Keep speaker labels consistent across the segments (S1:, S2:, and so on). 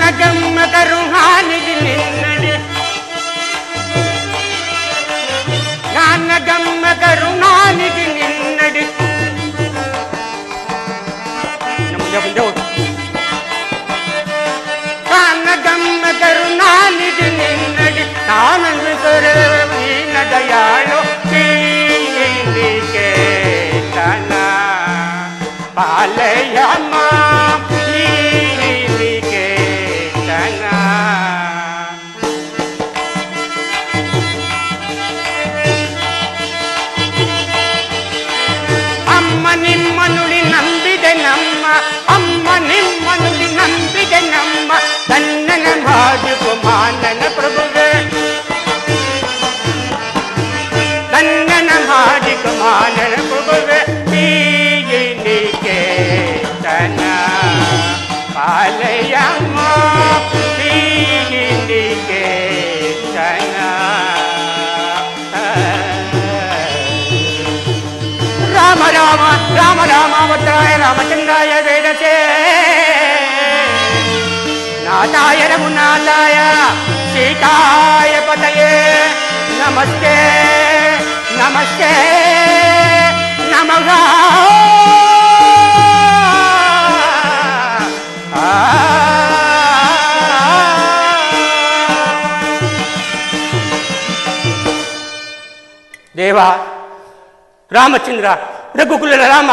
S1: ಜ್ಞಾನಗಮ್ಮ ಕರುಣಾನಿಧಿ ನಿನ್ನಡಿ ಜ್ಞಾನಗಮ್ಮ ಕರುಣಾನಿಧಿ ನಿನ್ನಡಿ ಜ್ಞಾನಗಮ್ಮ ಕರುಣಾನಿಧಿ ನಿನ್ನಡಿ ತಾನಂದು ಕರುಣೀನ ದಯಾಳು ಕೇತನ ಪಾಲಯಮ್ಮ ನಿಮ್ಮ ನುಡಿ ನಂಬಿದೆ ನಮ್ಮ ಅಮ್ಮ ನಿಮ್ಮ ನುಡಿ ನಂಬಿದೆ ನಮ್ಮ ತನ್ನನ ಮಾಡಿಕೊ ಮಾನನ ಪ್ರಭುವೆ ತನ್ನನ ಮಾಡಿಕೊ ಮಾನನ ಪ್ರಭುವೆ ಕೇತನ ಪಾಲಯಮ್ಮ ಕೇತನ ರಾಮ ರಾಮ ರಾಮ ರಾಮಾವತಾಯ ರಾಮಚಂದ್ರಾಯ ವೇದಸೇ ನಾಥಾಯ ರಘುನಾಥಾಯ ಸೀತಾಯ ಪತಯೇ ನಮಸ್ತೆ ನಮಸ್ತೆ ನಮಃ ದೇವ ರಾಮಚಂದ್ರ ರಘುಕುಲ ರಾಮ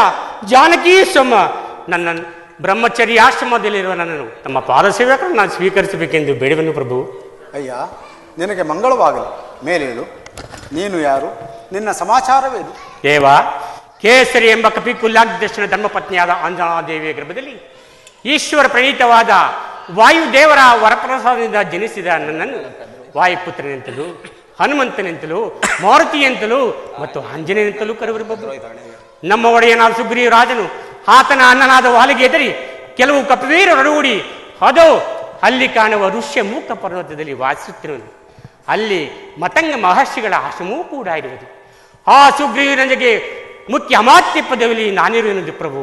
S1: ಜಾನಕಿ ಸೋಮ ನನ್ನ ಬ್ರಹ್ಮಚರ್ಯಾಶ್ರಮದಲ್ಲಿರುವ ನನ್ನನ್ನು ತಮ್ಮ ಪಾದ ಸೇವಕರನ್ನು ನಾನು ಸ್ವೀಕರಿಸಬೇಕೆಂದು ಬೇಡವೆನು ಪ್ರಭು.
S2: ಅಯ್ಯ, ನಿನಗೆ ಮಂಗಳವಾಗಲಿ. ಮೇಲೇಳು. ನೀನು ಯಾರು? ನಿನ್ನ ಸಮಾಚಾರವೇನು?
S1: ದೇವ, ಕೇಸರಿ ಎಂಬ ಕಪಿಕುಲ್ಯಾಗ್ರದರ್ಶನ ಧರ್ಮಪತ್ನಿಯಾದ ಅಂಜನಾದೇವಿಯ ಗರ್ಭದಲ್ಲಿ ಈಶ್ವರ ಪ್ರಣೀತವಾದ ವಾಯುದೇವರ ವರಪ್ರಸಾದದಿಂದ ಜನಿಸಿದ ನನ್ನನ್ನು ವಾಯುಪುತ್ರನೆಂತಲೂ ಹನುಮಂತನೆಂತಲೂ ಮಾರುತಿಯಂತಲೂ ಮತ್ತು ಆಂಜನೇಯನೆಂತಲೂ ಕರೆಯಬಹುದು. ನಮ್ಮ ಒಡೆಯನಾದ ಸುಗ್ರೀವ ರಾಜನು ಆತನ ಅಣ್ಣನಾದ ವಾಲಿಗೆ ಎದರಿ ಕೆಲವು ಕಪಿವೀರರೊಡಗೂಡಿ ಅದು ಅಲ್ಲಿ ಕಾಣುವ ಋಷ್ಯ ಮೂಕ ಪರ್ವತದಲ್ಲಿ ವಾಸಿಸುತ್ತಿರುವನು. ಅಲ್ಲಿ ಮತಂಗ ಮಹರ್ಷಿಗಳ ಆಶ್ರಮವೂ ಕೂಡ ಇರುವುದು. ಆ ಸುಗ್ರೀವನಿಗೆ ಮುಖ್ಯ ಅಮಾತ್ಯ ಪದವಿಯಲ್ಲಿ ನಾನಿರುವೆನು ಪ್ರಭು.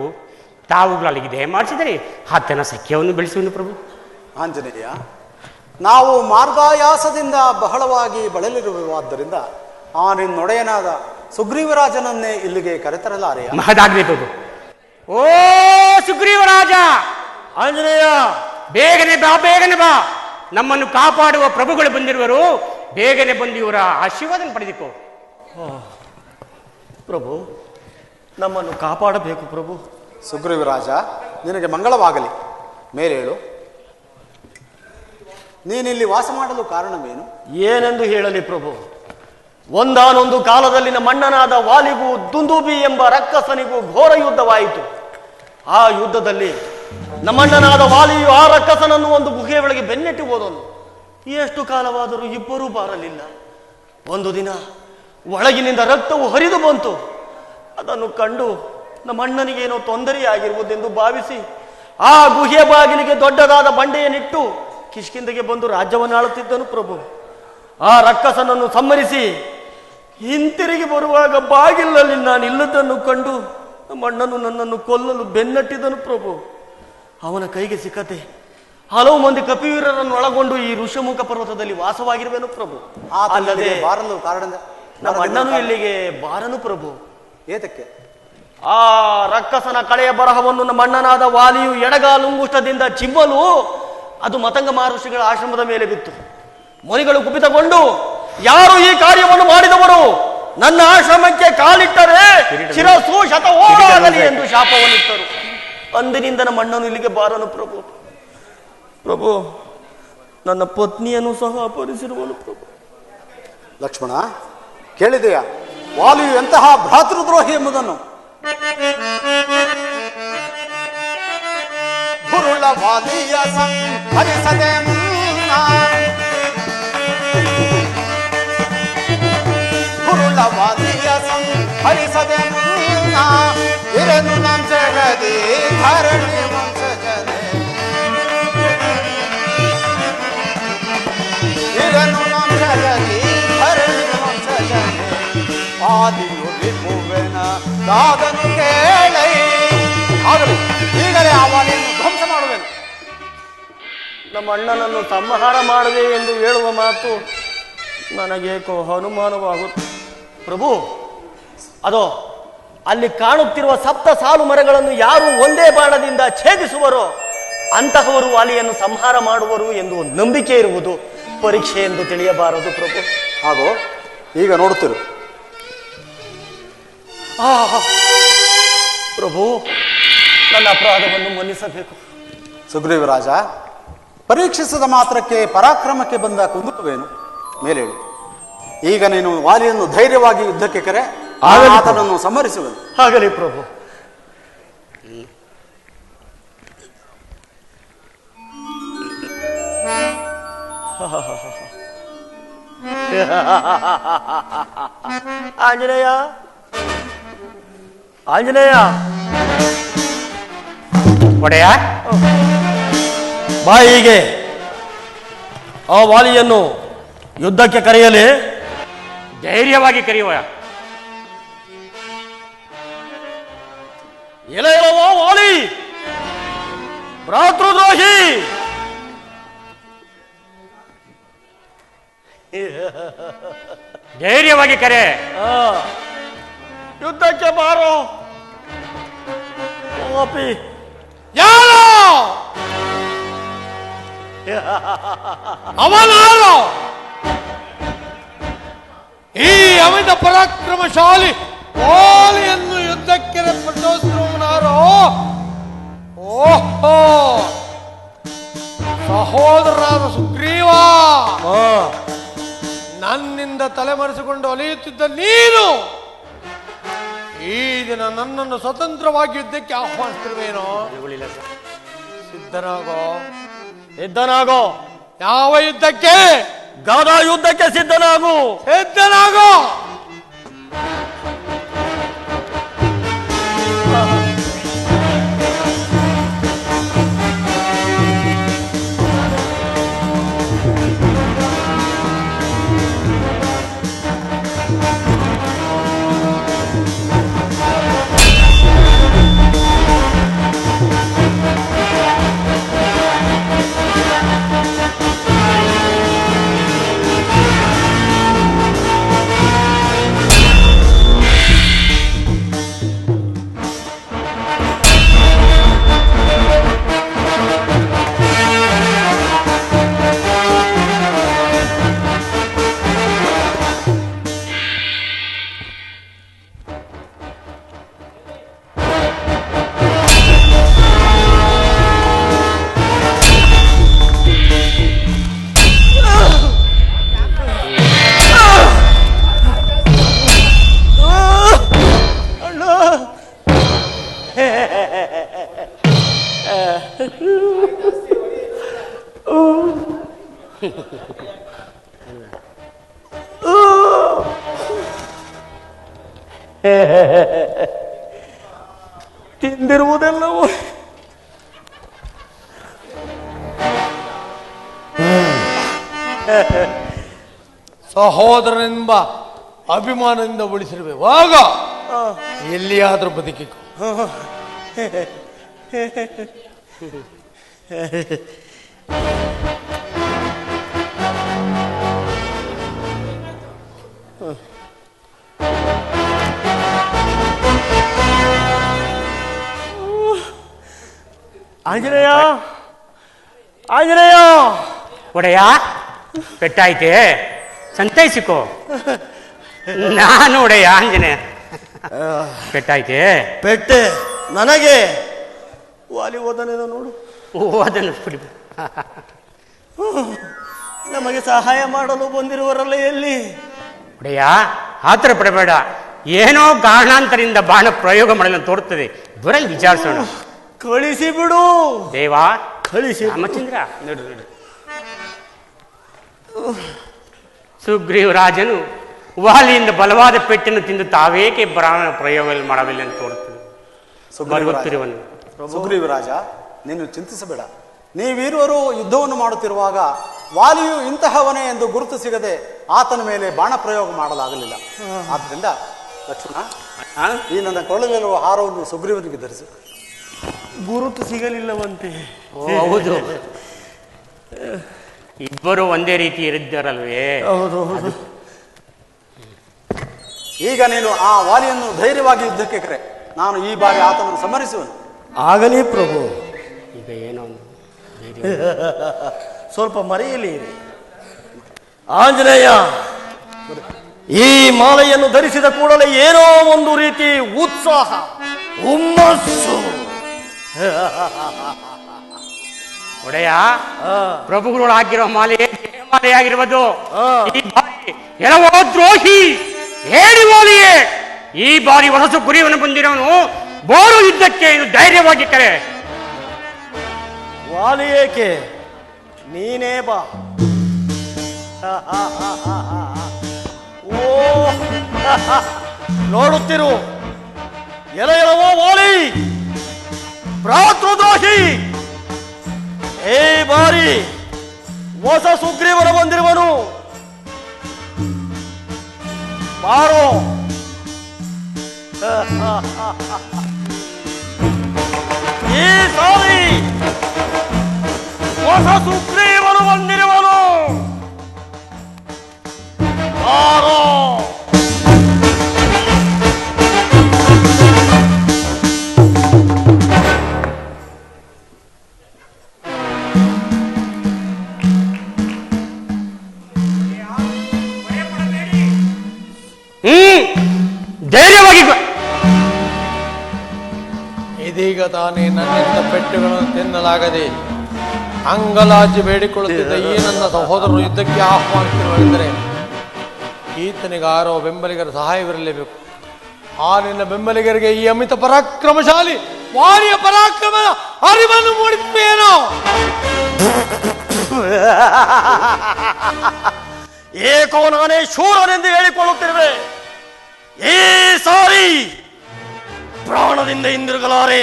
S1: ತಾವುಗಳು ಅಲ್ಲಿಗೆ ದಯಮಾಡಿಸಿದರೆ ಆತನ ಸಖ್ಯವನ್ನು ಬೆಳೆಸುವನು ಪ್ರಭು.
S2: ಆಂಜನೇಯ, ನಾವು ಮಾರ್ಗಾಯಾಸದಿಂದ ಬಹಳವಾಗಿ ಬಳಲಿರುವುದರಿಂದ ಆ ನಿನ್ನೊಡೆಯನಾದ ಸುಗ್ರೀವರಾಜನನ್ನೇ ಇಲ್ಲಿಗೆ ಕರೆತರಲಾರೆಯ?
S1: ಮಹದಾಗ್ಲಿ ಪ್ರಭು. ಓ ಸುಗ್ರೀವರಾಜ,
S3: ಆಂಜನೇಯ,
S1: ಬೇಗನೆ ಬಾ, ಬೇಗನೆ ಬಾ. ನಮ್ಮನ್ನು ಕಾಪಾಡುವ ಪ್ರಭುಗಳು ಬಂದಿರುವರು. ಬೇಗನೆ ಬಂದು ಇವರ ಆಶೀರ್ವಾದ ಪಡೆದುಕೋ.
S3: ಪ್ರಭು, ನಮ್ಮನ್ನು ಕಾಪಾಡಬೇಕು ಪ್ರಭು.
S2: ಸುಗ್ರೀವರಾಜ, ನಿನಗೆ ಮಂಗಳವಾಗಲಿ. ಮೇಲೇಳು. ನೀನಿಲ್ಲಿ ವಾಸ ಮಾಡಲು ಕಾರಣವೇನು?
S3: ಏನೆಂದು ಹೇಳಲಿ ಪ್ರಭು. ಒಂದಾನೊಂದು ಕಾಲದಲ್ಲಿ ನಮ್ಮಣ್ಣನಾದ ವಾಲಿಗೂ ದುಂದುಬಿ ಎಂಬ ರಕ್ಕಸನಿಗೂ ಘೋರ ಯುದ್ಧವಾಯಿತು. ಆ ಯುದ್ಧದಲ್ಲಿ ನಮ್ಮಣ್ಣನಾದ ವಾಲಿಯು ಆ ರಕ್ಕಸನನ್ನು ಒಂದು ಗುಹೆಯ ಒಳಗೆ ಬೆನ್ನೆಟ್ಟಿ ಹೋದನು. ಎಷ್ಟು ಕಾಲವಾದರೂ ಇಬ್ಬರೂ ಬಾರಲಿಲ್ಲ. ಒಂದು ದಿನ ಒಳಗಿನಿಂದ ರಕ್ತವು ಹರಿದು ಬಂತು. ಅದನ್ನು ಕಂಡು ನಮ್ಮಣ್ಣನಿಗೇನೋ ತೊಂದರೆಯಾಗಿರುವುದೆಂದು ಭಾವಿಸಿ ಆ ಗುಹೆಯ ಬಾಗಿಲಿಗೆ ದೊಡ್ಡದಾದ ಬಂಡೆಯನ್ನಿಟ್ಟು ಕಿಷ್ಕಿಂದೆಗೆ ಬಂದು ರಾಜ್ಯವನ್ನು ಆಳುತ್ತಿದ್ದನು ಪ್ರಭು. ಆ ರಕ್ಕಸನನ್ನು ಸಂಹರಿಸಿ ಹಿಂತಿರುಗಿ ಬರುವಾಗ ಬಾಗಿಲಲ್ಲಿ ನಾನು ಇಲ್ಲದನ್ನು ಕಂಡು ನಮ್ಮಣ್ಣನು ನನ್ನನ್ನು ಕೊಲ್ಲಲು ಬೆನ್ನಟ್ಟಿದನು ಪ್ರಭು. ಅವನ ಕೈಗೆ ಸಿಕ್ಕತೆ ಹಲವು ಮಂದಿ ಕಪಿವೀರರನ್ನು ಒಳಗೊಂಡು ಈ ಋಷ್ಯಮುಖ ಪರ್ವತದಲ್ಲಿ ವಾಸವಾಗಿರುವೆನು ಪ್ರಭು.
S2: ಅಲ್ಲದೆ ಬಾರಲು ಕಾರಣ
S3: ನಮ್ಮ ಅಣ್ಣನು ಇಲ್ಲಿಗೆ ಬಾರನು ಪ್ರಭು.
S2: ಏತಕ್ಕೆ?
S3: ಆ ರಕ್ಕಸನ ಕಳೆಯ ಬರಹವನ್ನು ನಮ್ಮ ಅಣ್ಣನಾದ ವಾಲಿಯು ಎಡಗಾಲುಂಗುಷ್ಟದಿಂದ ಚಿಮ್ಮಲು ಅದು ಮತಂಗ ಮಹರ್ಷಿಗಳ ಆಶ್ರಮದ ಮೇಲೆ ಬಿತ್ತು. ಮುನಿಗಳು ಕುಪಿತಗೊಂಡು, ಯಾರು ಈ ಕಾರ್ಯವನ್ನು ಮಾಡಿದವರು ನನ್ನ ಆಶ್ರಮಕ್ಕೆ ಕಾಲಿಟ್ಟರೆ ಶಿರಸ್ಸು ಶತವಾಗಲಿ ಎಂದು ಶಾಪವನ್ನಿಟ್ಟರು. ಅಂದಿನಿಂದ ನಮ್ಮ ಅಣ್ಣನು ಇಲ್ಲಿಗೆ ಬಾರನು ಪ್ರಭು. ಪ್ರಭು, ನನ್ನ ಪತ್ನಿಯನ್ನು ಸಹ ಅಪಹರಿಸಿರುವನು ಪ್ರಭು.
S2: ಲಕ್ಷ್ಮಣ, ಕೇಳಿದೆಯಾ ವಾಲಿಯು ಎಂತಹ ಭ್ರಾತೃದ್ರೋಹಿ ಎಂಬುದನ್ನು? ಗುರುಳ ವಾಲಿಯ ಸಂಹರಿಸದೆ ಮುನ್ನ, ಗುರುಳ ವಾಲಿಯ ಸಂಹರಿಸದೆ ಮುನ್ನ ಇರನು ನಮ್ಮ ಜಗದಿ ಧರಣಿ ವಂಶಜನೆ, ಇರನು ನಮ್ಮ ಜಗದಿ ಧರಣಿ ವಂಶಜನೆ. ಆದಿಯು ರಿಪುವೆನ ದಾದನು ಕೇಳೈ ಆಗಲಿ, ಈಗಲೇ ಆ ವಾಲಿಯನ್ನು ಧ್ವಂಸ ಮಾಡುವೆನು.
S3: ನಮ್ಮ ಅಣ್ಣನನ್ನು ಸಂಹಾರ ಮಾಡದೆ ಎಂದು ಹೇಳುವ ಮಾತು ನನಗೇಕೋ ಅನುಮಾನವಾಗುತ್ತೆ. ಪ್ರಭು, ಅದೋ ಅಲ್ಲಿ ಕಾಣುತ್ತಿರುವ 7 ಸಾಲು ಮರಗಳನ್ನು ಯಾರು ಒಂದೇ ಬಾಣದಿಂದ ಛೇದಿಸುವರೋ ಅಂತಹವರು ವಾಲಿಯನ್ನು ಸಂಹಾರ ಮಾಡುವರು ಎಂದು ನಂಬಿಕೆ ಇರುವುದು ಪರೀಕ್ಷೆ ಎಂದು ತಿಳಿಯಬಾರದು ಪ್ರಭು.
S2: ಹಾಗೂ ಈಗ ನೋಡುತ್ತಿರು.
S3: ಪ್ರಭು, ನನ್ನ ಅಪರಾಧವನ್ನು ಮನ್ನಿಸಬೇಕು.
S2: ಸುಗ್ರೀವರಾಜ, ಪರೀಕ್ಷಿಸಿದ ಮಾತ್ರಕ್ಕೆ ಪರಾಕ್ರಮಕ್ಕೆ ಬಂದ ಕುಂದುಕವೇನು? ಮೇಲೆ ಹೇಳು. ಈಗ ನೀನು ವಾಲಿಯನ್ನು ಧೈರ್ಯವಾಗಿ ಯುದ್ಧಕ್ಕೆ ಕರೆ, ಆತನನ್ನು ಸಂಹರಿಸುವನು.
S3: ಆಗಲಿ ಪ್ರಭು. ಆಂಜನೇಯ, ಆಂಜನೇಯ,
S1: ಒಡೆಯ,
S3: ಬಾಯಿಗೆ ಆ ವಾಲಿಯನ್ನು ಯುದ್ಧಕ್ಕೆ ಕರೆಯಲಿ.
S1: ಧೈರ್ಯವಾಗಿ ಕರೆಯುವ.
S3: ಎಲೆಯಲವೋ ವಾಲಿ, ಭ್ರಾತೃದ್ರೋಹಿ,
S1: ಧೈರ್ಯವಾಗಿ ಕರೆ.
S3: ಯುದ್ಧಕ್ಕೆ ಬಾರೋ. ಓಪಿ
S4: ಯಾರೋ ಅವನಾರೋ ಈ ಅಮಿತ ಪರಾಕ್ರಮಶಾಲಿ ವಾಲಿಯನ್ನು ಯುದ್ಧಕ್ಕೆ ಪ್ರಚೋದಿಸುವವನಾರೋ? ಓಹೋ, ಸಹೋದರರಾದ ಸುಗ್ರೀವ, ನನ್ನಿಂದ ತಲೆಮರೆಸಿಕೊಂಡು ಅಲಿಯುತ್ತಿದ್ದ ನೀನು ಈ ದಿನ ನನ್ನನ್ನು ಸ್ವತಂತ್ರವಾಗಿ ಯುದ್ಧಕ್ಕೆ ಆಹ್ವಾನಿಸ್ತಿರುವೇನೋ? ಸಿದ್ಧನಾಗೋ,
S3: ಸಿದ್ಧನಾಗೋ.
S4: ಯಾವ ಯುದ್ಧಕ್ಕೆ?
S3: ಗದಾ ಯುದ್ಧಕ್ಕೆ ಸಿದ್ಧನಾಗು.
S4: ಸಿದ್ಧನಾಗೋ.
S3: ತಿಂದಿರುವುದೆಲ್ಲವೂ
S4: ಸಹೋದರನೆಂಬ ಅಭಿಮಾನದಿಂದ ಉಳಿಸಿರ್ಬೇಕು. ಆಗ ಎಲ್ಲಿಯಾದ್ರೂ ಬದುಕಿಕೊ.
S3: ಆಂಜನೇಯ, ಆಂಜನೇಯ.
S1: ಒಡೆಯ, ಪೆಟ್ಟಾಯ್ತೆ, ಸಂತೈಸಿಕೋ. ನಾನು ಒಡೆಯ ಆಂಜನೇಯ. ಪೆಟ್ಟಾಯ್ತೆ.
S3: ಪೆಟ್ಟೆ ನನಗೆ. ವಾಲಿ ಓದನೇನೋ ನೋಡು.
S1: ಅದನ್ನು ಬಿಡಿ.
S3: ನಮಗೆ ಸಹಾಯ ಮಾಡಲು ಬಂದಿರುವರಲ್ಲ ಎಲ್ಲಿ?
S1: ಒಡೆಯ, ಆತರ ಪಡಬೇಡ. ಏನೋ ಕಾರಣಾಂತರದಿಂದ ಬಾಣ ಪ್ರಯೋಗ ಮಾಡಲು ತೋರುತ್ತದೆ. ದೂರಲ್ಲಿ ವಿಚಾರಿಸೋಣ.
S3: ಕಳಿಸಿ ಬಿಡು
S1: ದೇವಾ.
S3: ಕಳಿಸಿ.
S1: ರಾಮಚಂದ್ರ, ನೋಡು ನೋಡು. ಸುಗ್ರೀವರಾಜನು ವಾಲಿಯಿಂದ ಬಲವಾದ ಪೆಟ್ಟನ್ನು ತಿಂದು ತಾವೇಕೆ ಬಾಣ ಪ್ರಯೋಗ ಮಾಡವಿಲ್ಲ ಅಂತ ತೋರುತ್ತದೆ.
S2: ಸುಗ್ರೀವರಾಜ, ನೀನು ಚಿಂತಿಸಬೇಡ. ನೀವಿರುವರು ಯುದ್ಧವನ್ನು ಮಾಡುತ್ತಿರುವಾಗ ವಾಲಿಯು ಇಂತಹವನೇ ಎಂದು ಗುರುತು ಸಿಗದೆ ಆತನ ಮೇಲೆ ಬಾಣ ಪ್ರಯೋಗ ಮಾಡಲಾಗಲಿಲ್ಲ. ಆದ್ದರಿಂದ ಲಕ್ಷ್ಮಣ, ಈ ನನ್ನ ಕೊಳ್ಳಲಿರುವ ಹಾರವನ್ನು ಸುಗ್ರೀವನಿಗೆ ಧರಿಸು.
S3: ಗುರುತು ಸಿಗಲಿಲ್ಲವಂತೆ.
S1: ಹೌದು. ಇಬ್ಬರು ಒಂದೇ ರೀತಿ ಇರಿದ್ದಾರಲ್ವೇ?
S3: ಹೌದು ಹೌದು.
S2: ಈಗ ನೀನು ಆ ವಾಲಿಯನ್ನು ಧೈರ್ಯವಾಗಿ ಯುದ್ಧಕ್ಕೆ ಕರೆ. ನಾನು ಈ ಬಾರಿ ಆತನನ್ನು ಸಂಹರಿಸುವನು.
S3: ಆಗಲಿ ಪ್ರಭು.
S1: ಈಗ ಏನೋ ಒಂದು
S3: ಸ್ವಲ್ಪ ಮರೆಯಲಿ. ಆಂಜನೇಯ, ಈ ಮಾಲೆಯನ್ನು ಧರಿಸಿದ ಕೂಡಲೇ ಏನೋ ಒಂದು ರೀತಿ ಉತ್ಸಾಹ, ಹುಮ್ಮಸ್ಸು.
S1: ಒಡೆಯ, ಪ್ರಭುಗಳು ಹಾಕಿರೋ ಮಾಲೆ ಮಾಲೆಯಾಗಿರುವುದು. ಈ ಬಾರಿ ಎಲ್ಲವೋ ದ್ರೋಹಿ ಹೇಳಿ ವಾಲಿಯೇ, ಈ ಬಾರಿ ಹೊಸ ಗುರಿಯನ್ನು ಬಂದಿರೋನು ಬೋರು ಯುದ್ಧಕ್ಕೆ ಧೈರ್ಯವಾಗಿ ಕರೆ.
S3: ವಾಲಿ ಏಕೆ, ನೀನೇ ಬಾ. ಓ ನೋಡುತ್ತಿರು, ಎಲವೋ ವಾಲಿ ಭ್ರಾತೃದ್ರೋಹಿ, ಈ ಬಾರಿ ಹೊಸ ಸುಗ್ರೀವನು ಬಂದಿರುವನು. ಬಾರೋ. ಈ ಸಾರಿ ಹೊಸ ಸುಗ್ರೀವನು ಬಂದಿರುವನು. ಬಾರೋ.
S1: ಧೈರ್ಯವಾಗಿ
S4: ಇದೀಗ ತಾನೇ ನನ್ನಿಂದ ಪೆಟ್ಟುಗಳನ್ನು ತಿನ್ನಲಾಗದೆ ಅಂಗಲಾಚಿ ಬೇಡಿಕೊಳ್ಳುತ್ತಿದ್ದ ಈ ನನ್ನ ಸಹೋದರರು ಯುದ್ಧಕ್ಕೆ ಆಹ್ವಾನಿಸಿರುವೆಂದರೆ ಈತನಿಗಾರೋ ಬೆಂಬಲಿಗರ ಸಹಾಯವಿರಲೇಬೇಕು. ಆ ನಿನ್ನ ಬೆಂಬಲಿಗರಿಗೆ ಈ ಅಮಿತ ಪರಾಕ್ರಮಶಾಲಿ ವಾರಿಯ ಪರಾಕ್ರಮದ ಅರಿವನ್ನು ಮೂಡಿಸುತ್ತೇನೋ.
S3: ಏಕೋ ನಾನೇ ಶೂರನೆಂದು ಹೇಳಿಕೊಳ್ಳುತ್ತಿರುವೆ. ಈ ಸಾರಿ ಪ್ರಾಣದಿಂದ ಹಿಂದಿರುಗಲಾರೆ.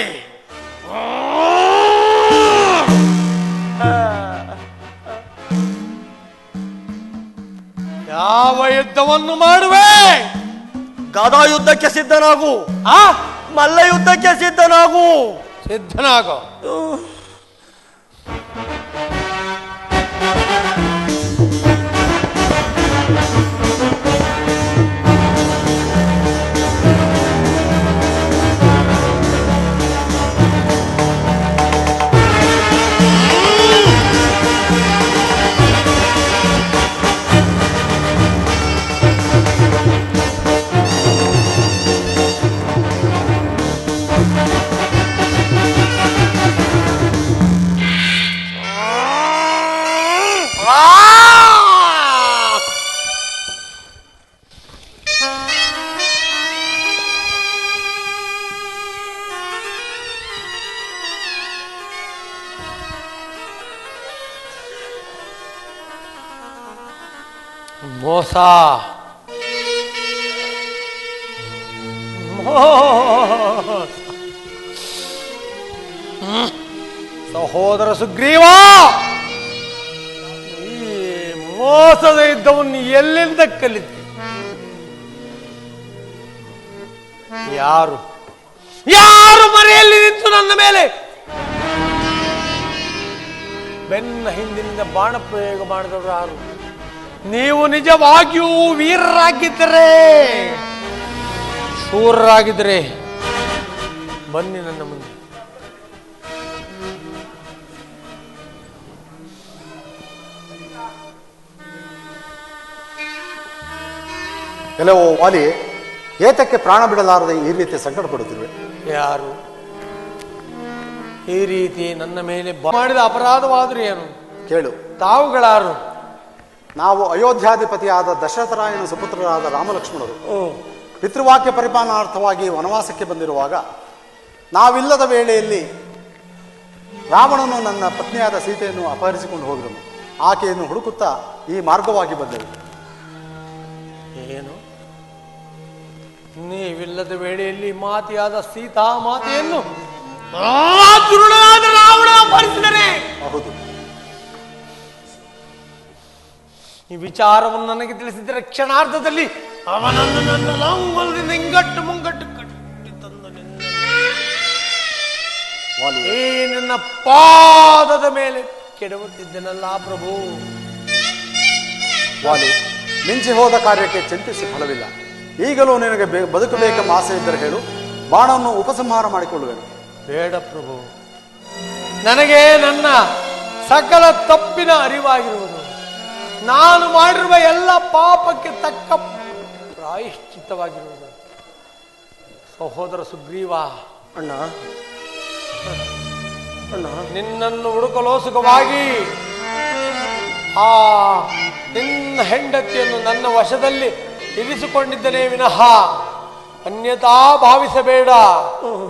S4: ಯಾವ ಯುದ್ಧವನ್ನು ಮಾಡುವೆ?
S3: ಗದಾ ಯುದ್ಧಕ್ಕೆ ಸಿದ್ಧನಾಗು. ಮಲ್ಲ ಯುದ್ಧಕ್ಕೆ ಸಿದ್ಧನಾಗು.
S4: ಸಿದ್ಧನಾಗೋ. ಮೋಸ, ಸಹೋದರ ಸುಗ್ರೀವ, ಈ ಮೋಸದ ಯುದ್ಧವನ್ನು ಎಲ್ಲಿಂದ ಕಲಿತಿ? ಯಾರು ಮರೆಯಲ್ಲಿ ನಿಂತು ನನ್ನ ಮೇಲೆ ಬೆನ್ನ ಹಿಂದಿನಿಂದ ಬಾಣ ಪ್ರಯೋಗ ಮಾಡಿದವರು ಯಾರು? ನೀವು ನಿಜವಾಗಿಯೂ ವೀರರಾಗಿದ್ದರೆ, ಶೂರರಾಗಿದ್ದರೆ ಬನ್ನಿ ನನ್ನ ಮುಂದೆ.
S2: ಎಲ್ಲವೋ ವಾಲಿ, ಏತಕ್ಕೆ ಪ್ರಾಣ ಬಿಡಲಾರದೆ ಈ ರೀತಿ ಸಂಕಟ ಪಡುತ್ತಿರುವೆ?
S4: ಯಾರು ಈ ರೀತಿ ನನ್ನ ಮೇಲೆ ಮಾಡಿದ ಅಪರಾಧವಾದರೂ ಏನು?
S2: ಕೇಳು.
S4: ತಾವುಗಳಾರು?
S2: ನಾವು ಅಯೋಧ್ಯಾಧಿಪತಿಯಾದ ದಶರಥರಾಯನ ಸುಪುತ್ರರಾದ ರಾಮಲಕ್ಷ್ಮಣರು ಪಿತೃವಾಕ್ಯ ಪರಿಪಾಲನಾರ್ಥವಾಗಿ ವನವಾಸಕ್ಕೆ ಬಂದಿರುವಾಗ ನಾವಿಲ್ಲದ ವೇಳೆಯಲ್ಲಿ ರಾವಣನು ನನ್ನ ಪತ್ನಿಯಾದ ಸೀತೆಯನ್ನು ಅಪಹರಿಸಿಕೊಂಡು ಹೋಗಿರುವನು. ಆಕೆಯನ್ನು ಹುಡುಕುತ್ತಾ ಈ ಮಾರ್ಗವಾಗಿ ಬಂದೆವು.
S4: ಏನು, ನೀವಿಲ್ಲದ ವೇಳೆಯಲ್ಲಿ ಮಾತೆಯಾದ ಸೀತಾ ಮಾತೆಯನ್ನು ರಾವಣ ಅಪಹರಿಸಿದರೆ?
S2: ಹೌದು.
S4: ಈ ವಿಚಾರವನ್ನು ನನಗೆ ತಿಳಿಸಿದರೆ ಕ್ಷಣಾರ್ಧದಲ್ಲಿ ಅವನನ್ನು ನನ್ನ ಲಾಂಗಲದಿಂದ ಹಿಂಗಟ್ಟು ಮುಂಗಟ್ಟು ಕಟ್ಟಿ ತಂದು ಈ ನನ್ನ ಪಾದದ ಮೇಲೆ ಕೆಡವುತ್ತಿದ್ದನಲ್ಲ ಪ್ರಭು.
S2: ವಾಲಿ, ಮಿಂಚಿ ಹೋದ ಕಾರ್ಯಕ್ಕೆ ಚಿಂತಿಸಿ ಫಲವಿಲ್ಲ. ಈಗಲೂ ನಿನಗೆ ಬದುಕಬೇಕೆಂಬ ಆಸೆ ಇದ್ದರೆ ಹೇಳು, ಬಾಣವನ್ನು ಉಪಸಂಹಾರ ಮಾಡಿಕೊಳ್ಳುವೆನು.
S4: ಬೇಡ ಪ್ರಭು, ನನಗೆ ನನ್ನ ಸಕಲ ತಪ್ಪಿನ ಅರಿವಾಗಿರುವುದು. ನಾನು ಮಾಡಿರುವ ಎಲ್ಲ ಪಾಪಕ್ಕೆ ತಕ್ಕ ಪ್ರಾಯಶ್ಚಿತ್ತವಾಗಿರುವುದು. ಸಹೋದರ ಸುಗ್ರೀವ,
S3: ಅಣ್ಣ ಅಣ್ಣ,
S4: ನಿನ್ನನ್ನು ಹುಡುಕಲು ಸುಖವಾಗಿ ಆ ನಿನ್ನ ಹೆಂಡತಿಯನ್ನು ನನ್ನ ವಶದಲ್ಲಿ ಇರಿಸಿಕೊಂಡಿದ್ದನೇ ವಿನಃ ಅನ್ಯತಾ ಭಾವಿಸಬೇಡ.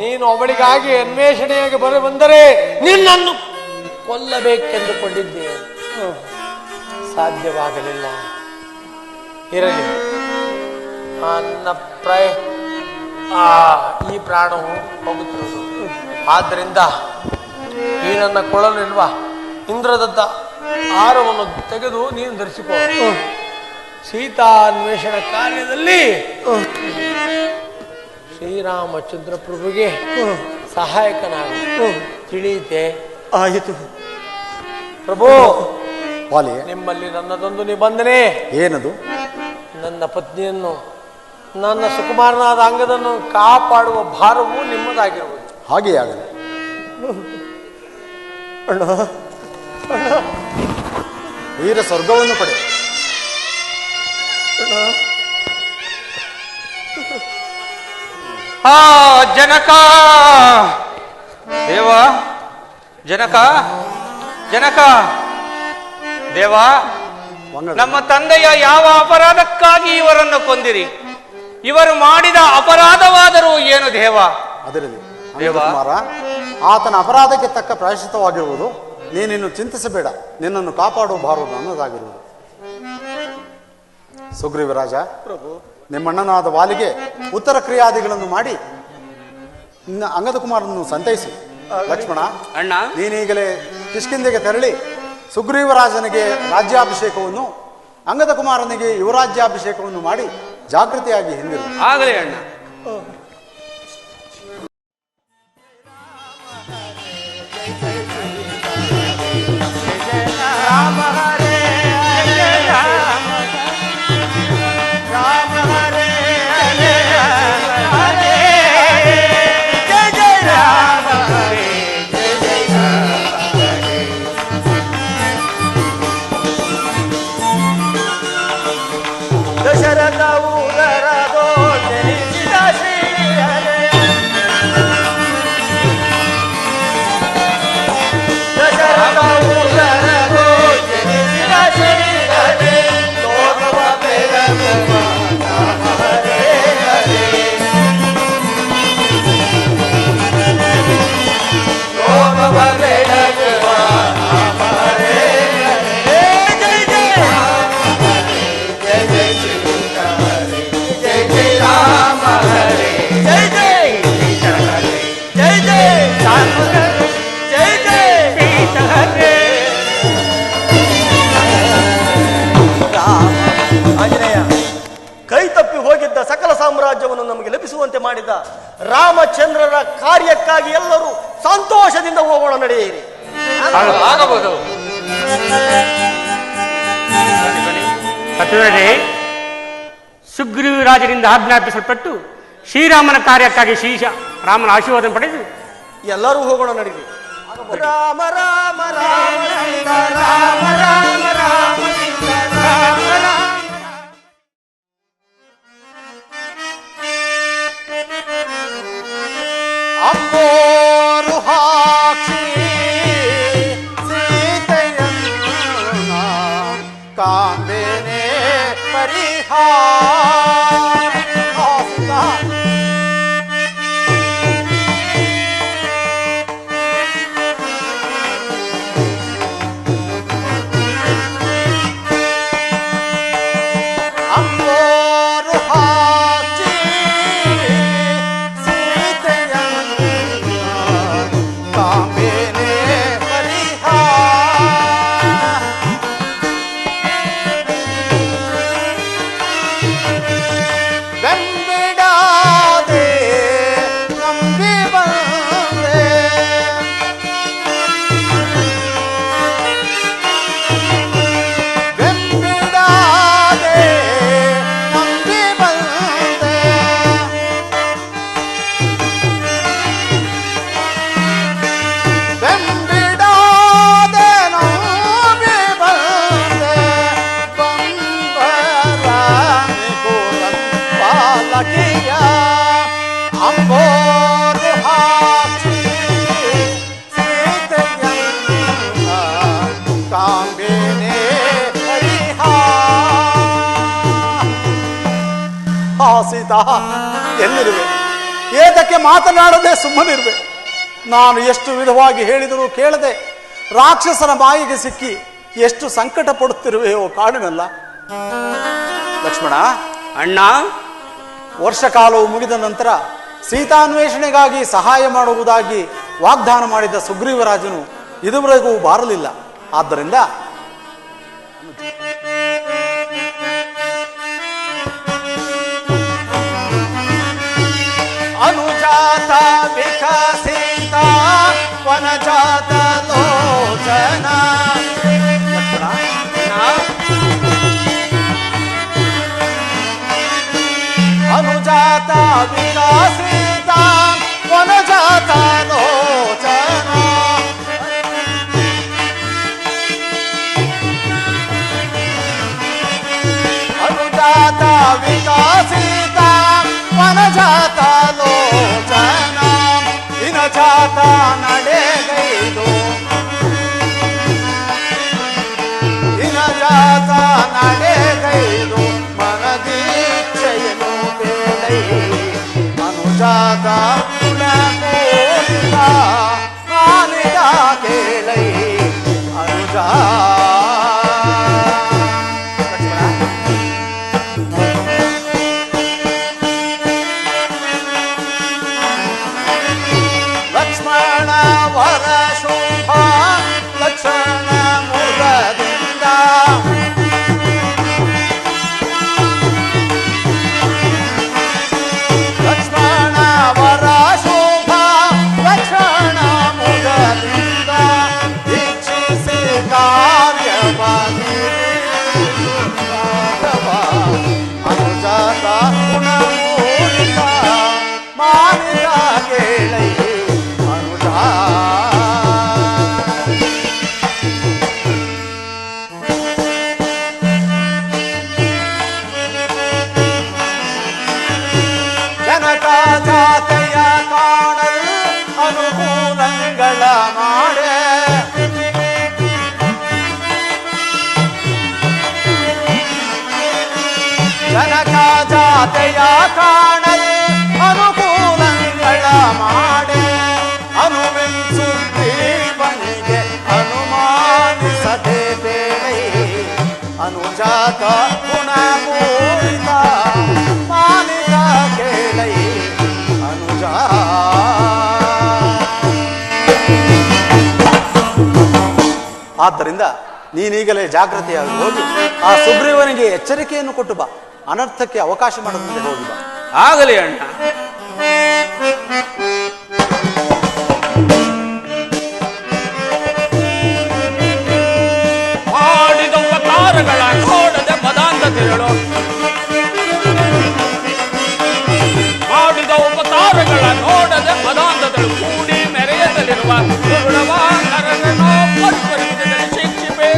S4: ನೀನು ಅವಳಿಗಾಗಿ ಅನ್ವೇಷಣೆಯಾಗಿ ಬಂದರೆ ನಿನ್ನನ್ನು ಕೊಲ್ಲಬೇಕೆಂದುಕೊಂಡಿದ್ದೆ, ಸಾಧ್ಯವಾಗಲಿಲ್ಲ. ಇರಲಿ, ನನ್ನ ಈ ಪ್ರಾಣವು ಹೋಗುತ್ತಿರುವುದು. ಆದ್ದರಿಂದ ಈ ನನ್ನ ಕೊಳಲಿಲ್ವ ಇಂದ್ರದತ್ತ ಆಹಾರವನ್ನು ತೆಗೆದು ನೀನು ಧರಿಸಿಕೋ. ಸೀತಾ ಅನ್ವೇಷಣ ಕಾರ್ಯದಲ್ಲಿ ಶ್ರೀರಾಮಚಂದ್ರ ಪ್ರಭುಗೆ ಸಹಾಯಕನಾಗು. ತಿಳಿಯುತ್ತೆ?
S3: ಆಯಿತು
S4: ಪ್ರಭು.
S2: ವಾಲಿ,
S4: ನಿಮ್ಮಲ್ಲಿ ನನ್ನದೊಂದು ನಿಬಂಧನೆ.
S2: ಏನದು?
S4: ನನ್ನ ಪತ್ನಿಯನ್ನು, ನನ್ನ ಸುಕುಮಾರನಾದ ಅಂಗದನ್ನು ಕಾಪಾಡುವ ಭಾರವು ನಿಮ್ಮದಾಗಿರುವುದು.
S2: ಹಾಗೆಯೇ ಆಗಲಿ.
S3: ಅಣ್ಣ,
S2: ವೀರ ಸ್ವರ್ಗವನ್ನು ಪಡೆ.
S5: ಜನಕ ದೇವ, ಜನಕ ಜನಕ ದೇವ, ನಮ್ಮ ತಂದೆಯ ಯಾವ ಅಪರಾಧಕ್ಕಾಗಿ ಇವರನ್ನು ಕೊಂದಿರಿ? ಇವರು ಮಾಡಿದ ಅಪರಾಧವಾದರೂ ಏನು ದೇವ?
S2: ಅದರಲ್ಲಿ ಕುಮಾರ, ಆತನ ಅಪರಾಧಕ್ಕೆ ತಕ್ಕ ಪ್ರಾಯಶ್ಚಿತ್ತವಾಗಿರುವುದು. ನೀನಿನ್ನು ಚಿಂತಿಸಬೇಡ, ನಿನ್ನನ್ನು ಕಾಪಾಡುವ ಭಾರ ನನ್ನದಾಗಿರುವುದು. ಸುಗ್ರೀವರಾಜ, ನಿಮ್ಮಣ್ಣನಾದ ವಾಲಿಗೆ ಉತ್ತರ ಕ್ರಿಯಾದಿಗಳನ್ನು ಮಾಡಿ ಅಂಗದ ಕುಮಾರನನ್ನು ಸಂತೈಸು. ಲಕ್ಷ್ಮಣ
S5: ಅಣ್ಣ,
S2: ನೀನೀಗಲೇ ಕಿಷ್ಕಿಂದೆಗೆ ತೆರಳಿ ಸುಗ್ರೀವರಾಜನಿಗೆ ರಾಜ್ಯಾಭಿಷೇಕವನ್ನು, ಅಂಗದ ಕುಮಾರನಿಗೆ ಯುವರಾಜ್ಯಾಭಿಷೇಕವನ್ನು ಮಾಡಿ ಜಾಗೃತಿಯಾಗಿ ಹಿಂದಿರು.
S5: ಆಗಲೇ ಅಣ್ಣ.
S3: ಸಾಮ್ರಾಜ್ಯವನ್ನು ನಮಗೆ ಲಭಿಸುವಂತೆ ಮಾಡಿದ ರಾಮಚಂದ್ರರ ಕಾರ್ಯಕ್ಕಾಗಿ ಎಲ್ಲರೂ ಸಂತೋಷದಿಂದ ಹೋಗೋಣ. ನಡೆಯಿರಿ.
S5: ಆಗಬಹುದು.
S1: ಸುಗ್ರೀವರಾಜರಿಂದ ಆಜ್ಞಾಪಿಸಲ್ಪಟ್ಟು ಶ್ರೀರಾಮನ ಕಾರ್ಯಕ್ಕಾಗಿ ರಾಮನ ಆಶೀರ್ವಾದ ಪಡೆದು
S3: ಎಲ್ಲರೂ ಹೋಗೋಣ. ನಡೀರಿ. ರಾಮ ರಾಮ ರಾಮ ರಾಮ ರಾಮ ರಾಮ
S2: ಅಂಬೋರು ಹಾಕ್ಷಿ ಸೀತೆಯನ್ನ ಕಾಂಬೇನೆ ಪರಿಹಾರ. ಅಂಬೋರು ಹಾಕ್ಷಿ ಸೀತಾ, ಎಲ್ಲಿರುವೆ? ಏತಕ್ಕೆ ಮಾತನಾಡದೆ ಸುಮ್ಮನಿರುವೆ? ನಾನು ಎಷ್ಟು ವಿಧವಾಗಿ ಹೇಳಿದರೂ ಕೇಳದೆ ರಾಕ್ಷಸನ ಬಾಯಿಗೆ ಸಿಕ್ಕಿ ಎಷ್ಟು ಸಂಕಟ ಪಡುತ್ತಿರುವೆಯೋ ಕಾಡಿನಲ್ಲ. ಲಕ್ಷ್ಮಣ,
S5: ಅಣ್ಣ,
S2: ವರ್ಷಕಾಲವು ಮುಗಿದ ನಂತರ ಸೀತಾನ್ವೇಷಣೆಗಾಗಿ ಸಹಾಯ ಮಾಡುವುದಾಗಿ ವಾಗ್ದಾನ ಮಾಡಿದ ಸುಗ್ರೀವರಾಜನು ಇದುವರೆಗೂ ಬಾರಲಿಲ್ಲ. ಆದ್ದರಿಂದ ಅನುಜಾತ ವಿಕಸಿತ ವನಜಾತ ಲೋಚನ. ಅನುಜಾತ ವಿಕಸಿತ ವನಜಾತ ಲೋಚನ. ಅನುಜಾತ ವಿಕಸಿತ ವನಜಾತ ಲೋಚನ. ಇನಜಾತ ನಡೆಗೈದು, ಇನಜಾತ ನಡೆಗೈದು ಮನದೀಕ್ಷೆಯನ್ನು ಬೇಡೈ. ಅನುಜಾತ ಕುಲಕೋಟಿತ ಮಾನಿದ ಕೇಳೈ. ಅನುಜಾ ಲಕ್ಷ್ಮಣ ವರ ಶೋಭ ಲಕ್ಷಣ ಮುರದಿಂದ. ಲಕ್ಷ್ಮಣ ವರ ಶೋಭ ಲಕ್ಷಣ ಮುರದಿಂದ. ದೀಕ್ಷಿಸಿ ಕಾರ್ಯವಾಗಿ ಅನುಜಾತ ಗುಣಮೂಲಿತ ಮಾನಿದ ಕೇಳೈ. ಜನಕ ಜಾತೆಯ ಕಾಣಲು ಅನುಕೂಲಗಳ ಮಾಡೆ. ಜನಕ ಜಾತೆಯ ಕಾಣಲು ಅನುಕೂಲಗಳ ಮಾಡೆ. ಅನುವಿಸುತ್ತೀವನಿಗೆ ಅನುಮಾನಿಸದೆ ಬೇಡೈ. ಅನುಜಾತ ಗುಣಮೂಲಿತ ಮಾನಿತ ಕೇಳೈ. ಅನುಜಾ ಆದ್ದರಿಂದ ನೀನೀಗಲೇ ಜಾಗೃತಿಯಾಗಿ ಹೋಗಿ ಆ ಸುಗ್ರೀವನಿಗೆ ಎಚ್ಚರಿಕೆಯನ್ನು ಕೊಟ್ಟು ಬಾ. ಅನರ್ಥಕ್ಕೆ ಅವಕಾಶ ಮಾಡದಂತೆ ಹೋಗಿ ಬಾ.
S5: ಆಗಲಿ ಅಣ್ಣ. ಮಾಡಿದ ಉಪಕಾರಗಳ ನೋಡದೆ ಮದಾಂತ ತಿರಳು, ಮಾಡಿದ ಉಪಕಾರಗಳ ನೋಡದೆ ಮದಾಂತ ತಿರಳು. ಕೂಡಿ ಮೆರೆಯದಲ್ಲಿರುವ ದುರುಳವ ನರನೋ ಪರಿಪರಿಮಿತದಲ್ಲಿ ಶಿಕ್ಷಿಪೆ.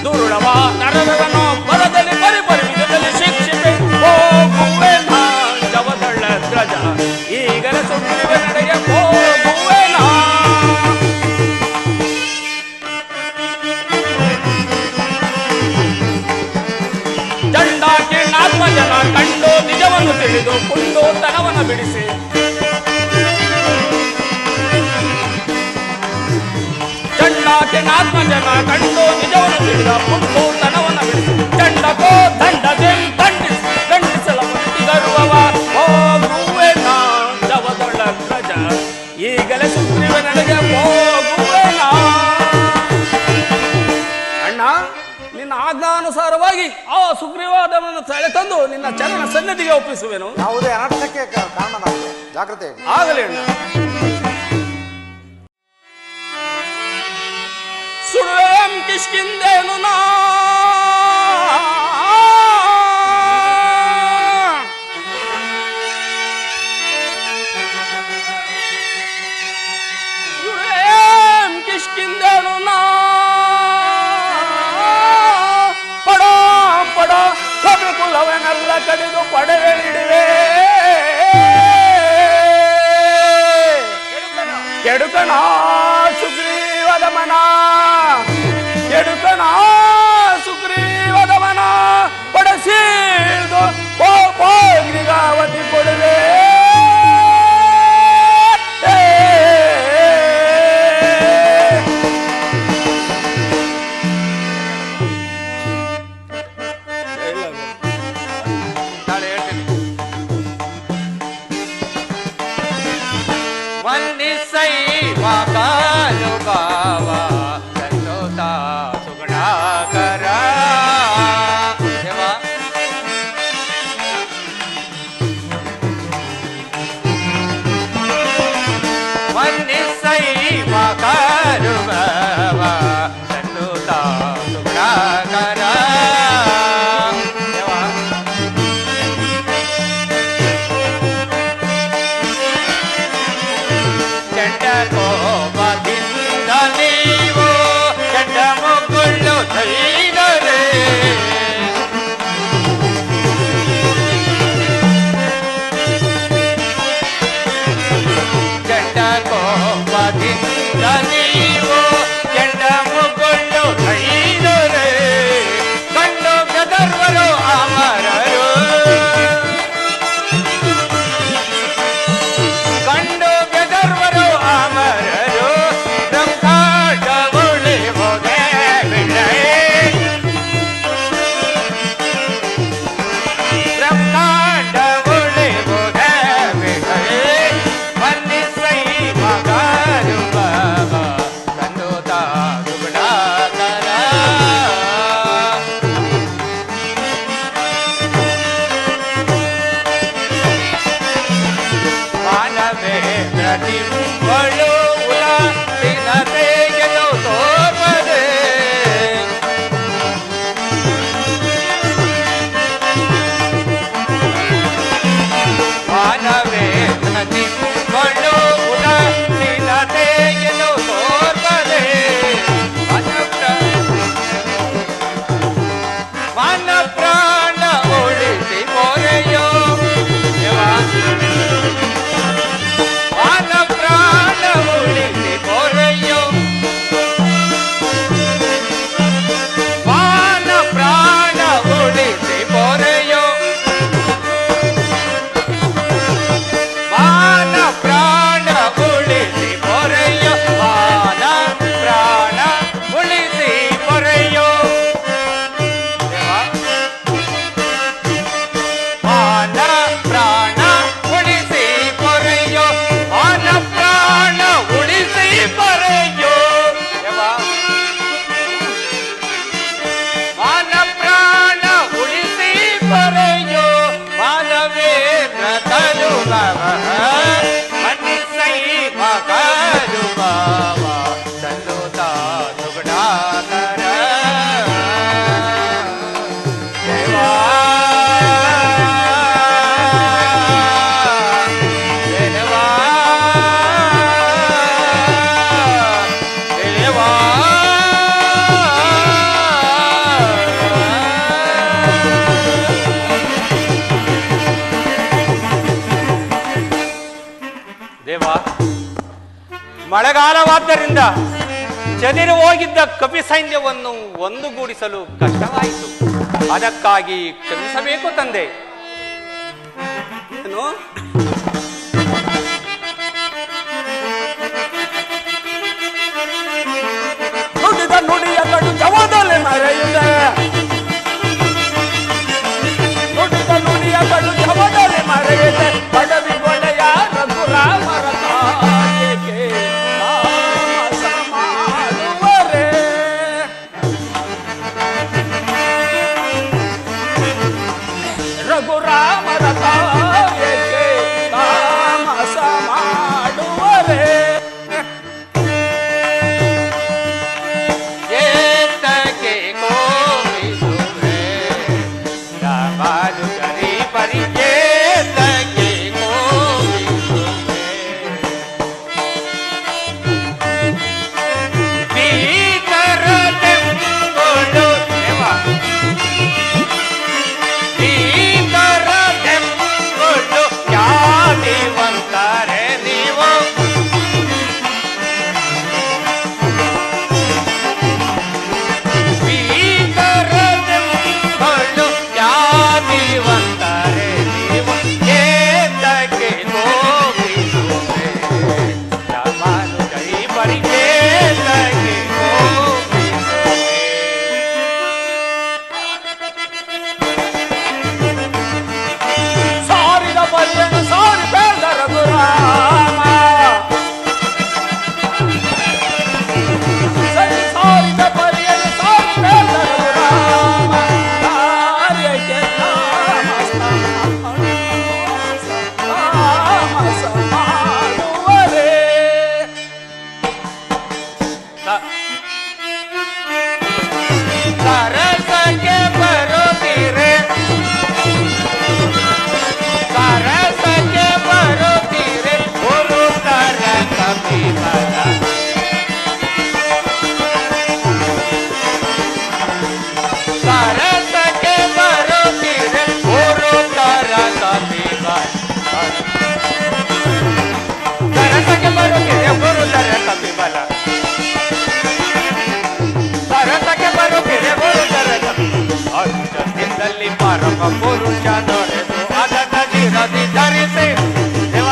S5: ದುರುಳವ ನರನೋ ಬರದಲ್ಲಿ ಪರಿಪರಿಮಿತದಲ್ಲಿ ಶಿಕ್ಷಿಪೆ. ಹೋಗುವೆನ ಜವದಳ್ಳ ಧ್ವಜ ಈಗಲೇ ಸುಗ್ರೀವ ನಡೆಗೆ ಹೋಗುವೆನ. ಚಂಡಾಕಿರ್ಣಾತ್ಮಜನ ಕಂಡು ನಿಜವನ್ನು ತಿಳಿದು ಕುಂಡು ತನವನ್ನು ಬಿಡಿಸಿ. ಚಂಡಾಕಿರ್ಣಾತ್ಮಜನ ಕಂಡು ನಿಜವನ್ನು ತಿಳಿದ ಕುಂಡು ತನವನ್ನು ಬಿಡಿಸಿ. ಚಂಡಕೋ ದಂಡದೆ ದಂಡಿಸಲ ಗರ್ವವ ಹೋಗುವೆನ ಜವದೊಳ ಧ್ವಜ ಈಗಲೇ ಸುಗ್ರೀವ ನಡೆಗೆ ಹೋಗುವೆನ. ಅಣ್ಣ, ನಿನ್ನ ಆಜ್ಞಾನುಸಾರವಾಗಿ ಆ ಸುಗ್ರೀವಾದವನ್ನು ತಂದು ನಿನ್ನ ಚರಣ ಸನ್ನಿಧಿಗೆ ಒಪ್ಪಿಸುವೆನು.
S2: ಯಾವುದೇ ಅನರ್ಥಕ್ಕೆ ಕಾರಣನಾಗಲಿ. ಜಾಗ್ರತೆಯಾಗಿ
S5: ಆಗಲಿ ಅಣ್ಣ. ಸುಳ್ಳೆಂ ಕಿಷ್ಕಿಂದೇನು ನಾ ಸುಳ್ಳೆಂ ಕಿಷ್ಕಿಂದೇನು ನಾ ಪಡ ಪಡ ಕವಿ ಕುಲವನೆಲ್ಲ ಕಡಿದು ಪಡೆಗಳಿಡಿವೆ. ಕೆಡುಕಣ ಸುಗ್ರೀವದ ಮನ, ಕೆಡುಕಣ ಸುಗ್ರೀವ
S1: ಮನ್ನಿಸೈವ ಕಾಲುಭಾವ ಸಂತೋಷ ಸುಗುಣಾಕರ ದೇವ ಮನ್ನಿಸೈವ ಕಾಲುಭಾವ ಸಂತೋಷ ಸುಗುಣಾಕರ ಕೋಪದಿಂದ ನೀವು ಕೆಟ್ಟ ಮಕ್ಕಳು ತೈದರೆ ಕೆಟ್ಟ ಕೋಪದಿಂದ ನೀವು ಕೆಟ್ಟ ಮಕ್ಕಳು ತೈದರೆ ಕಂಡು ಗದರ್ವರು ಅಮರರು ಕಂಡು ಗದರ್ವರು ಅಮರರು ಬ್ರಹ್ಮಾಂಡವುಳಿ ಹೋದೆ ಬ್ರಹ್ಮಾಂಡವುಳಿ ಹೋದೆ ಮನ್ನಿಸೈ ಮಗಾರು ಬಾಬಾ ಕಂಡುತ ಗುಣಾಕರ ಮಾನವೇ ಪ್ರತಿಂಬಳು ಉಲಾಸಿನತೆಗೆದು ತೋರ್ಪದೆ ಮಾನವೇ ಪ್ರತಿಂಬಳು ಉಲಾಸಿನತೆಗೆದು ತೋರ್ಪದೆ ಮನ ಪ್ರಾಣ ಉಳಿಸಿ ಮೊರೆಯೋ ಮಾನ ಪ್ರಾಣ ಉಳಿಸಿ ಮೊರೆಯೋ ಮಾನ ಪ್ರಾಣ ಉಳಿಸಿ ಮೊರೆಯೋ ಮಾನ ಪ್ರಾಣ ಉಳಿಸಿ ಮೊರೆಯೋ ಮಾನ ಪ್ರಾಣ ಉಳಿಸಿ ಮೊರೆಯೋ ಮಾನ ಪ್ರಾಣ ಉಳಿಸಿ ಪೊರೆಯೋ ಮಾನ ಪ್ರಾಣ ಉಳಿಸಿ ಪೊರೆಯೋ ಮಾನ ಪ್ರಾಣ ಉಳಿಸಿ ಪೊರೆಯೋ ಮಾನವೇಂದ್ರ ತನು ಭವ ಮನ್ನಿಸೈ ಮಗರು ಬಾವ ಸಂತೋಷ ಸುಗುಣಾಕರ ದೇವಾ ದೇವಾ ದೇವಾ ದೇವಾ ಮಳೆಗಾಲವಾದ್ದರಿಂದ ಚದಿರು ಹೋಗಿದ್ದ ಕಪಿ ಸೈನ್ಯವನ್ನು ಒಂದುಗೂಡಿಸಲು ಕಷ್ಟವಾಯಿತು. ಅದಕ್ಕಾಗಿ ಕ್ಷಮಿಸಬೇಕು ತಂದೆ. ಏನು ನುಡಿದ ನುಡಿಯ ಕಡು ಜವದಲ್ಲಿ ಮರೆಯುತ್ತೆ ನುಡಿದ ನುಡಿಯ ಕಡು ಜವದಲ್ಲಿ ಮರೆಯುತ್ತೆ ಪಡವಿ ಗೊಳೆಯ ರಘುರಾಮರ ತಾಯಿಗೆ ತಾಮಸ ಮಾಡುವರೆ ರಘುರಾಮರ ತಾಯಿಗೆ
S6: ಪರಮ ಪುರುಷ ದೊರೆದು ಅದನ್ನ ಶಿರದಿ ಧರಿಸಿ ದೇವ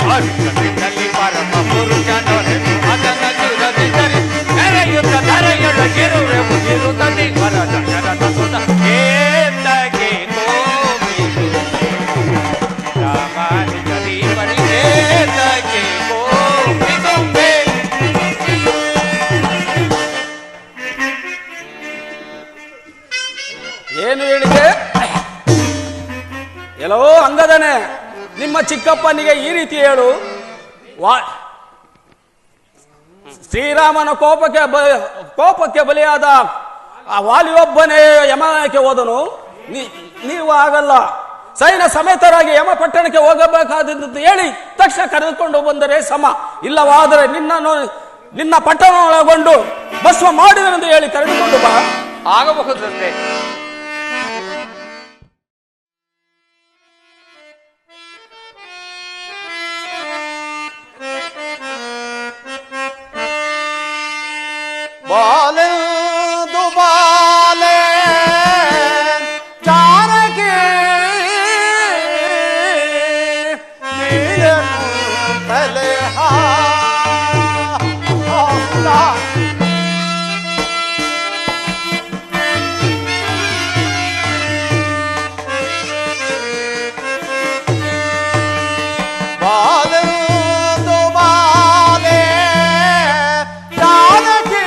S6: ಹರಿಕಥೆಯಲ್ಲಿ ಪರಮ ಪುರುಷ ದೊರೆದು ಅದನ್ನ ಶಿರದಿ ಧರಿಸಿ ಮೆರೆಯುತ್ತ ಧರೆಯೊಳಗಿರುವೆ ಮುಗಿರುತ್ತದೆ ವರದ ಶರದ ಸುತ ಏತಗೆ ಗೋಪಿದು ರಾಮಾನಿಗರಿ ಬರಿ ಏತಗೆ ಗೋಪಿದುಂಬೆ.
S5: ಏನು ಹೇಳಿದೆ? ಎಲ್ಲೋ ಅಂಗದನೆ, ನಿಮ್ಮ ಚಿಕ್ಕಪ್ಪನಿಗೆ ಈ ರೀತಿ ಹೇಳು. ಶ್ರೀರಾಮನ ಕೋಪಕ್ಕೆ ಬಲಿಯಾದ ಆ ವಾಲಿಯೊಬ್ಬನೇ ಯಮನಕ್ಕೆ ಹೋದನು. ನೀವು ಆಗಲ್ಲ, ಸೈನ್ಯ ಸಮೇತರಾಗಿ ಯಮ ಪಟ್ಟಣಕ್ಕೆ ಹೋಗಬೇಕಾದದ್ದು ಹೇಳಿ ತಕ್ಷಣ ಕರೆದುಕೊಂಡು ಬಂದರೆ ಸಮ. ಇಲ್ಲವಾದರೆ ನಿನ್ನ ಪಟ್ಟಣ ಒಳಗೊಂಡು ಭಸ್ಮ ಮಾಡಿದನೆಂದು ಹೇಳಿ ಕರೆದುಕೊಂಡು ಬಾ.
S6: ಆಗಬಹುದಂತೆ.
S2: ಬಾಲೆದು ಬಾಲೆ ಜಾನಕಿ ನೀಲನು ತಲೆ ಬಾಲೆದು ಬಾಲೆ ಜಾನಕಿ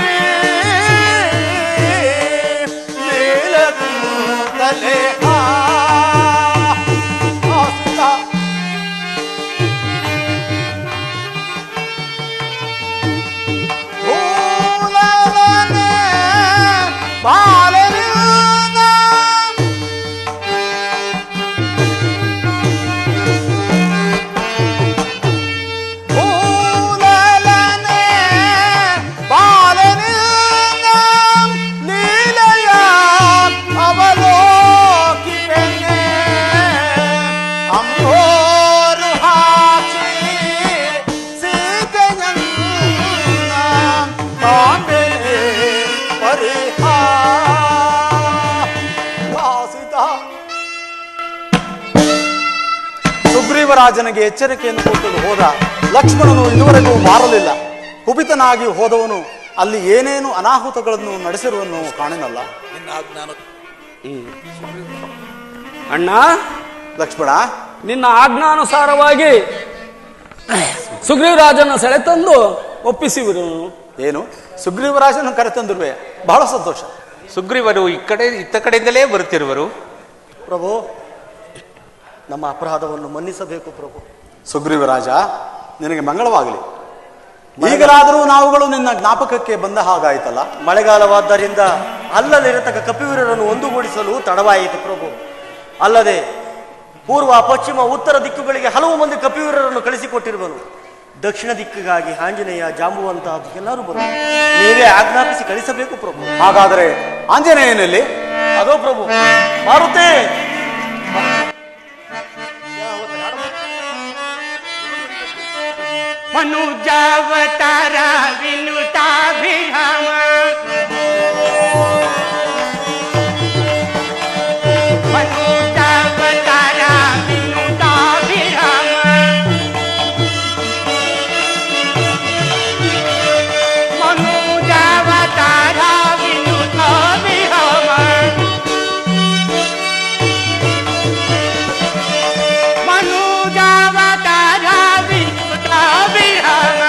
S2: ಸುಗ್ರೀವರಾಜನಿಗೆ ಎಚ್ಚರಿಕೆಯನ್ನು ಕೊಟ್ಟು ಹೋದ ಲಕ್ಷ್ಮಣನು ಇದುವರೆಗೂ ಮಾರಲಿಲ್ಲ. ಕುಪಿತನಾಗಿ ಹೋದವನು ಅಲ್ಲಿ ಏನೇನು ಅನಾಹುತಗಳನ್ನು ನಡೆಸಿರುವನ್ನು ಕಾಣಿನಲ್ಲ.
S5: ಅಣ್ಣ
S2: ಲಕ್ಷ್ಮಣ,
S5: ನಿನ್ನ ಆಜ್ಞಾನುಸಾರವಾಗಿ ಸುಗ್ರೀವರಾಜನ ಸೆಳೆತಂದು ಒಪ್ಪಿಸಿದರು.
S2: ಏನು ಸುಗ್ರೀವರಾಜನ ಕರೆತಂದಿರುವೆ? ಬಹಳ ಸಂತೋಷ.
S6: ಸುಗ್ರೀವರು ಇತ್ತ ಕಡೆಯಿಂದಲೇ ಬರುತ್ತಿರುವರು.
S3: ಪ್ರಭು, ನಮ್ಮ ಅಪರಾಧವನ್ನು ಮನ್ನಿಸಬೇಕು ಪ್ರಭು.
S2: ಸುಗ್ರೀವರಾಜ, ನಿನಗೆ ಮಂಗಳವಾಗಲಿ. ಈಗಲಾದರೂ ನಾವುಗಳು ನಿನ್ನ ಜ್ಞಾಪಕಕ್ಕೆ ಬಂದ ಹಾಗಾಯ್ತಲ್ಲ.
S3: ಮಳೆಗಾಲವಾದ್ದರಿಂದ ಅಲ್ಲಲ್ಲಿರತಕ್ಕ ಕಪಿವೀರರನ್ನು ಒಂದುಗೂಡಿಸಲು ತಡವಾಯಿತು ಪ್ರಭು. ಅಲ್ಲದೆ ಪೂರ್ವ, ಪಶ್ಚಿಮ, ಉತ್ತರ ದಿಕ್ಕುಗಳಿಗೆ ಹಲವು ಮಂದಿ ಕಪಿವೀರರನ್ನು ಕಳಿಸಿಕೊಟ್ಟಿರುವನು. ದಕ್ಷಿಣ ದಿಕ್ಕಿಗಾಗಿ ಆಂಜನೇಯ, ಜಾಂಬುವಂತ ಎಲ್ಲರೂ ಬರು. ನೀವೇ ಆಜ್ಞಾಪಿಸಿ ಕಳಿಸಬೇಕು ಪ್ರಭು.
S2: ಹಾಗಾದರೆ ಆಂಜನೇಯನಲ್ಲಿ
S3: ಅದೋ ಪ್ರಭು, ಮಾರುತೇ.
S1: ಮನುಜಾವತಾರ ವಿನುತಾಭಿರಾಮ ಮನುಜಾವತಾರ ವಿನುತಾಭಿರಾಮ ಮನುಜಾವತಾರ ವಿನುತಾಭಿರಾಮ ಮನುಜಾವತಾರ ವಿನುತಾಭಿರಾಮ